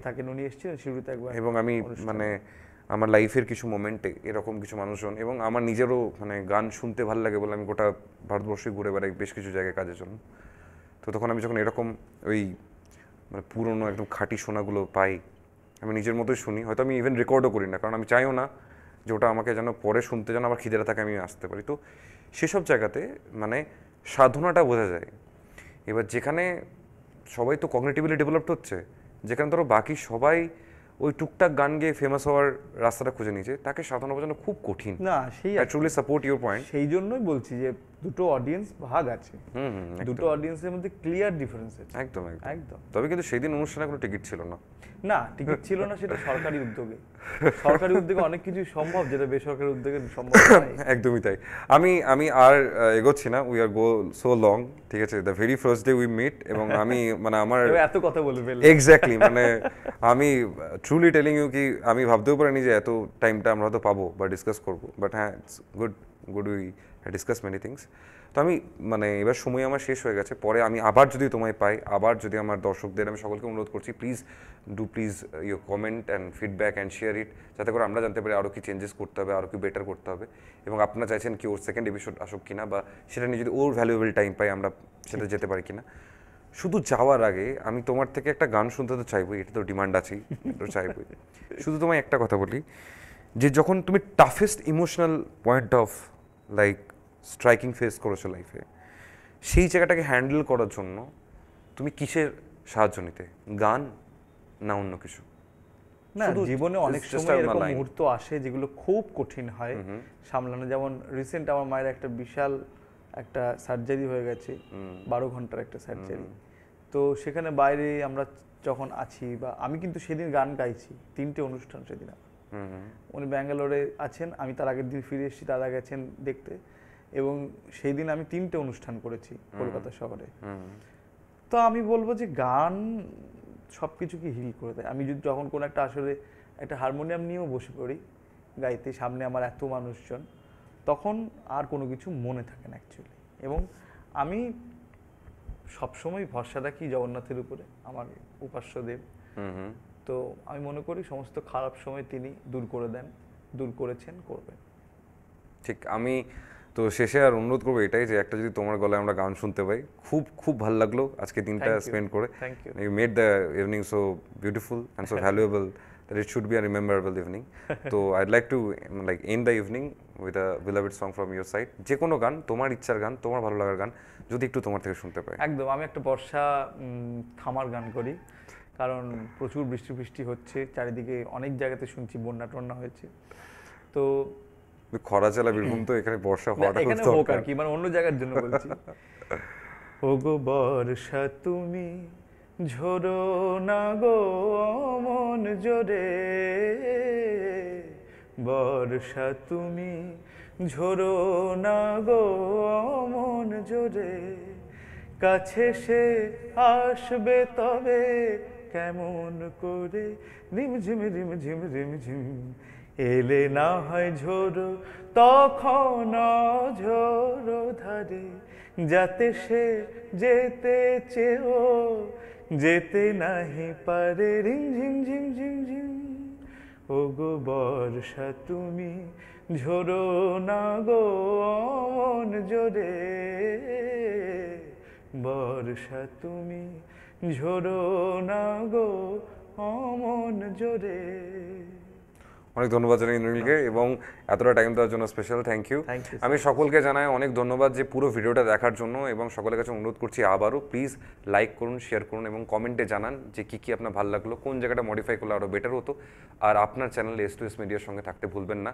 A: থাকেন, উনি এসেছিলেন শিউরিতে একবার।
B: এবং আমি মানে আমার লাইফের কিছু মোমেন্টে এরকম কিছু মানুষজন, এবং আমার নিজেরও মানে গান শুনতে ভালো লাগে বলে আমি গোটা ভারতবর্ষে ঘুরে বেড়াই বেশ কিছু জায়গায় কাজের জন্য। তো তখন আমি যখন এরকম ওই মানে পুরনো একদম খাঁটি শোনাগুলো পাই, আমি নিজের মতোই শুনি, হয়তো আমি ইভেন রেকর্ডও করি না, কারণ আমি চাইও না যে ওটা আমাকে যেন পরে শুনতে যেন আমার খিদেটা থাকে আমি আসতে পারি। তো সেসব জায়গাতে মানে সাধনাটা বোঝা যায়। এবার যেখানে সবাই তো কগনিটিভলি ডেভেলপড হচ্ছে, যেখানে ধরো বাকি সবাই ওই টুকটাক গান গেয়ে ফেমাস হওয়ার রাস্তাটা খুঁজে নিয়েছে, তাকে সাধনা বোঝানো খুব কঠিন।
A: না, সেই
B: I truly support your point.
A: সেই জন্যই বলছি যে দুটো অডিয়েন্স ভাগ আছে, দুটো অডিয়েন্সের মধ্যে ক্লিয়ার ডিফারেন্স আছে।
B: একদম একদম। তবে কিন্তু সেই দিন অনুষ্ঠানে কোনো টিকিট ছিল না।
A: না, টিকিট ছিল না, সেটা সরকারি উদ্যোগে। সরকারি উদ্যোগে অনেক কিছু সম্ভব, যেটা বেসরকারি উদ্যোগে সম্ভব নয়।
B: একদমই তাই। আমি আর এগোচ্ছি না, we are go so long, ঠিক আছে। The very first day we meet, এবং আমি মানে আমার
A: এত কথা বলে ফেললাম।
B: এক্স্যাক্টলি, মানে আমি ট্রুলি টেলিং ইউ কি আমি ভাবতেও পারিনি যে এত টাইমটা আমরা হয়তো পাবো বা ডিসকাস করবো। বাট হ্যাঁ, it's good we I discuss many things. তো আমি মানে এবার সময় আমার শেষ হয়ে গেছে, পরে আমি আবার যদি তোমায় পাই, আবার যদি আমার দর্শকদের, আমি সকলকে অনুরোধ করছি please you comment and feedback and share it, যাতে করে আমরা জানতে পারি আরও কি চেঞ্জেস করতে হবে, আরও কি বেটার করতে হবে, এবং আপনারা চাইছেন কি ওর সেকেন্ড এপিসোড আসুক কিনা, বা সেটা নিয়ে যদি ওর ভ্যালুয়েবল টাইম পাই আমরা সেটা যেতে পারি কিনা। শুধু যাওয়ার আগে আমি তোমার থেকে একটা গান শুনতে তো চাইবই, এটা তো ডিমান্ড আছেই, এটা চাইবই। শুধু তোমায় একটা কথা বলি, যে যখন তুমি toughest emotional point of like striking face করেছো লাইফে, সেই জায়গাটাকে হ্যান্ডেল করার জন্য তুমি কিসের সাহায্য নিতে, গান না অন্য কিছু?
A: না, জীবনে অনেক সময় এরকম মুহূর্ত আসে যেগুলো খুব কঠিন হয় সামলানো। যেমন রিসেন্ট আমার মায়ের একটা বিশাল একটা সার্জারি হয়ে গেছে, 12 ঘন্টার একটা সার্জারি। তো সেখানে বাইরে আমরা যখন আছি, বা আমি কিন্তু সেদিন গান গাইছি, 3টে অনুষ্ঠান সেদিন আমার। উনি ব্যাঙ্গালোরে আছেন, আমি তার আগের দিন ফিরে এসেছি, তারা গেছেন দেখতে, এবং সেই দিন আমি 3টে অনুষ্ঠান করেছি কলকাতা শহরে। তো আমি বলবো যে গান সব কিছুকে হিল করে দেয়। আমি যদি যখন কোনো একটা আসলে একটা হারমোনিয়াম নিয়েও বসে পড়ি গাইতে, সামনে আমার এত মানুষজন, তখন আর কোনো কিছু মনে থাকে না অ্যাকচুয়ালি। এবং আমি সবসময় ভরসা রাখি জগন্নাথের উপরে, আমার উপাস্য দেব। তো আমি মনে করি সমস্ত খারাপ সময় তিনি দূর করে দেন, দূর করেছেন, করবেন।
B: ঠিক। আমি তো শেষে আর অনুরোধ করবো এটাই, যে একটা যদি তোমার গলায় আমরা গান শুনতে পাই। খুব খুব ভালো লাগলো আজকে দিনটা স্পেন্ড করে। You made the evening so beautiful and so valuable that it should be a rememberable evening. So I'd like to end the evening with a beloved song from your side. যে কোনো গান, তোমার ইচ্ছার গান, তোমার ভালো লাগার গান, যদি একটু তোমার থেকে শুনতে পাই।
A: একদম, আমি একটা বর্ষা থামার গান করি, কারণ প্রচুর বৃষ্টি হচ্ছে চারিদিকে, অনেক জায়গাতে শুনছি বন্যা টন্যা হয়েছে। তো
B: খরা জেলা বীরভূম, তো এখানে বর্ষা হওয়াটা
A: এখানে হোক আর কি, মানে অন্য জায়গার জন্য বলছি। ওগো বর্ষা তুমি ঝরো না গো মন জোরে, বর্ষা তুমি ঝরো না গো মন জোরে, কাছে সে আসবে তবে কেমন করে, রিমঝিম রিমঝিম রিমঝিম, এলে না হয় ঝোড়ো তখন ঝোড়ো ধারে, যাতে সে যেতে চেয়েও যেতে নাহি পারে, রিমঝিম ঝিম ঝিম ঝিম। ওগো বর্ষা তুমি ঝোড়ো না গো মন জোরে, বর্ষা তুমি ঝোড়ো না গো মন জোরে।
B: অনেক ধন্যবাদ জানাই ইন্দ্রনীলকে, এবং এতটা টাইম দেওয়ার জন্য স্পেশাল থ্যাংক ইউ। আমি সকলকে জানাই অনেক ধন্যবাদ যে পুরো ভিডিওটা দেখার জন্য, এবং সকলের কাছে অনুরোধ করছি আবারও প্লিজ লাইক করুন, শেয়ার করুন, এবং কমেন্টে জানান যে কী কী আপনার ভালো লাগলো, কোন জায়গাটা মডিফাই করলে আরও বেটার হতো। আর আপনার চ্যানেল S2S মিডিয়ার সঙ্গে থাকতে ভুলবেন না।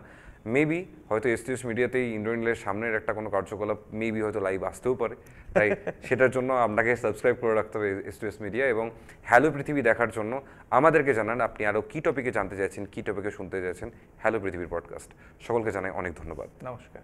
B: মেবি হয়তো S2S মিডিয়াতেই ইন্দ্রনীলের সামনের একটা কোনো কার্যকলাপ মেবি হয়তো লাইভ আসতেও পারে, তাই সেটার জন্য আপনাকে সাবস্ক্রাইব করে রাখতে হবে S2S মিডিয়া। এবং হ্যালো পৃথিবী দেখার জন্য আমাদেরকে জানান আপনি আরও কী টপিকে জানতে চাইছেন, কী টপিকে শুনতে চাইছেন। হ্যালো পৃথিবীর পডকাস্ট সকলকে জানাই অনেক ধন্যবাদ।
A: নমস্কার।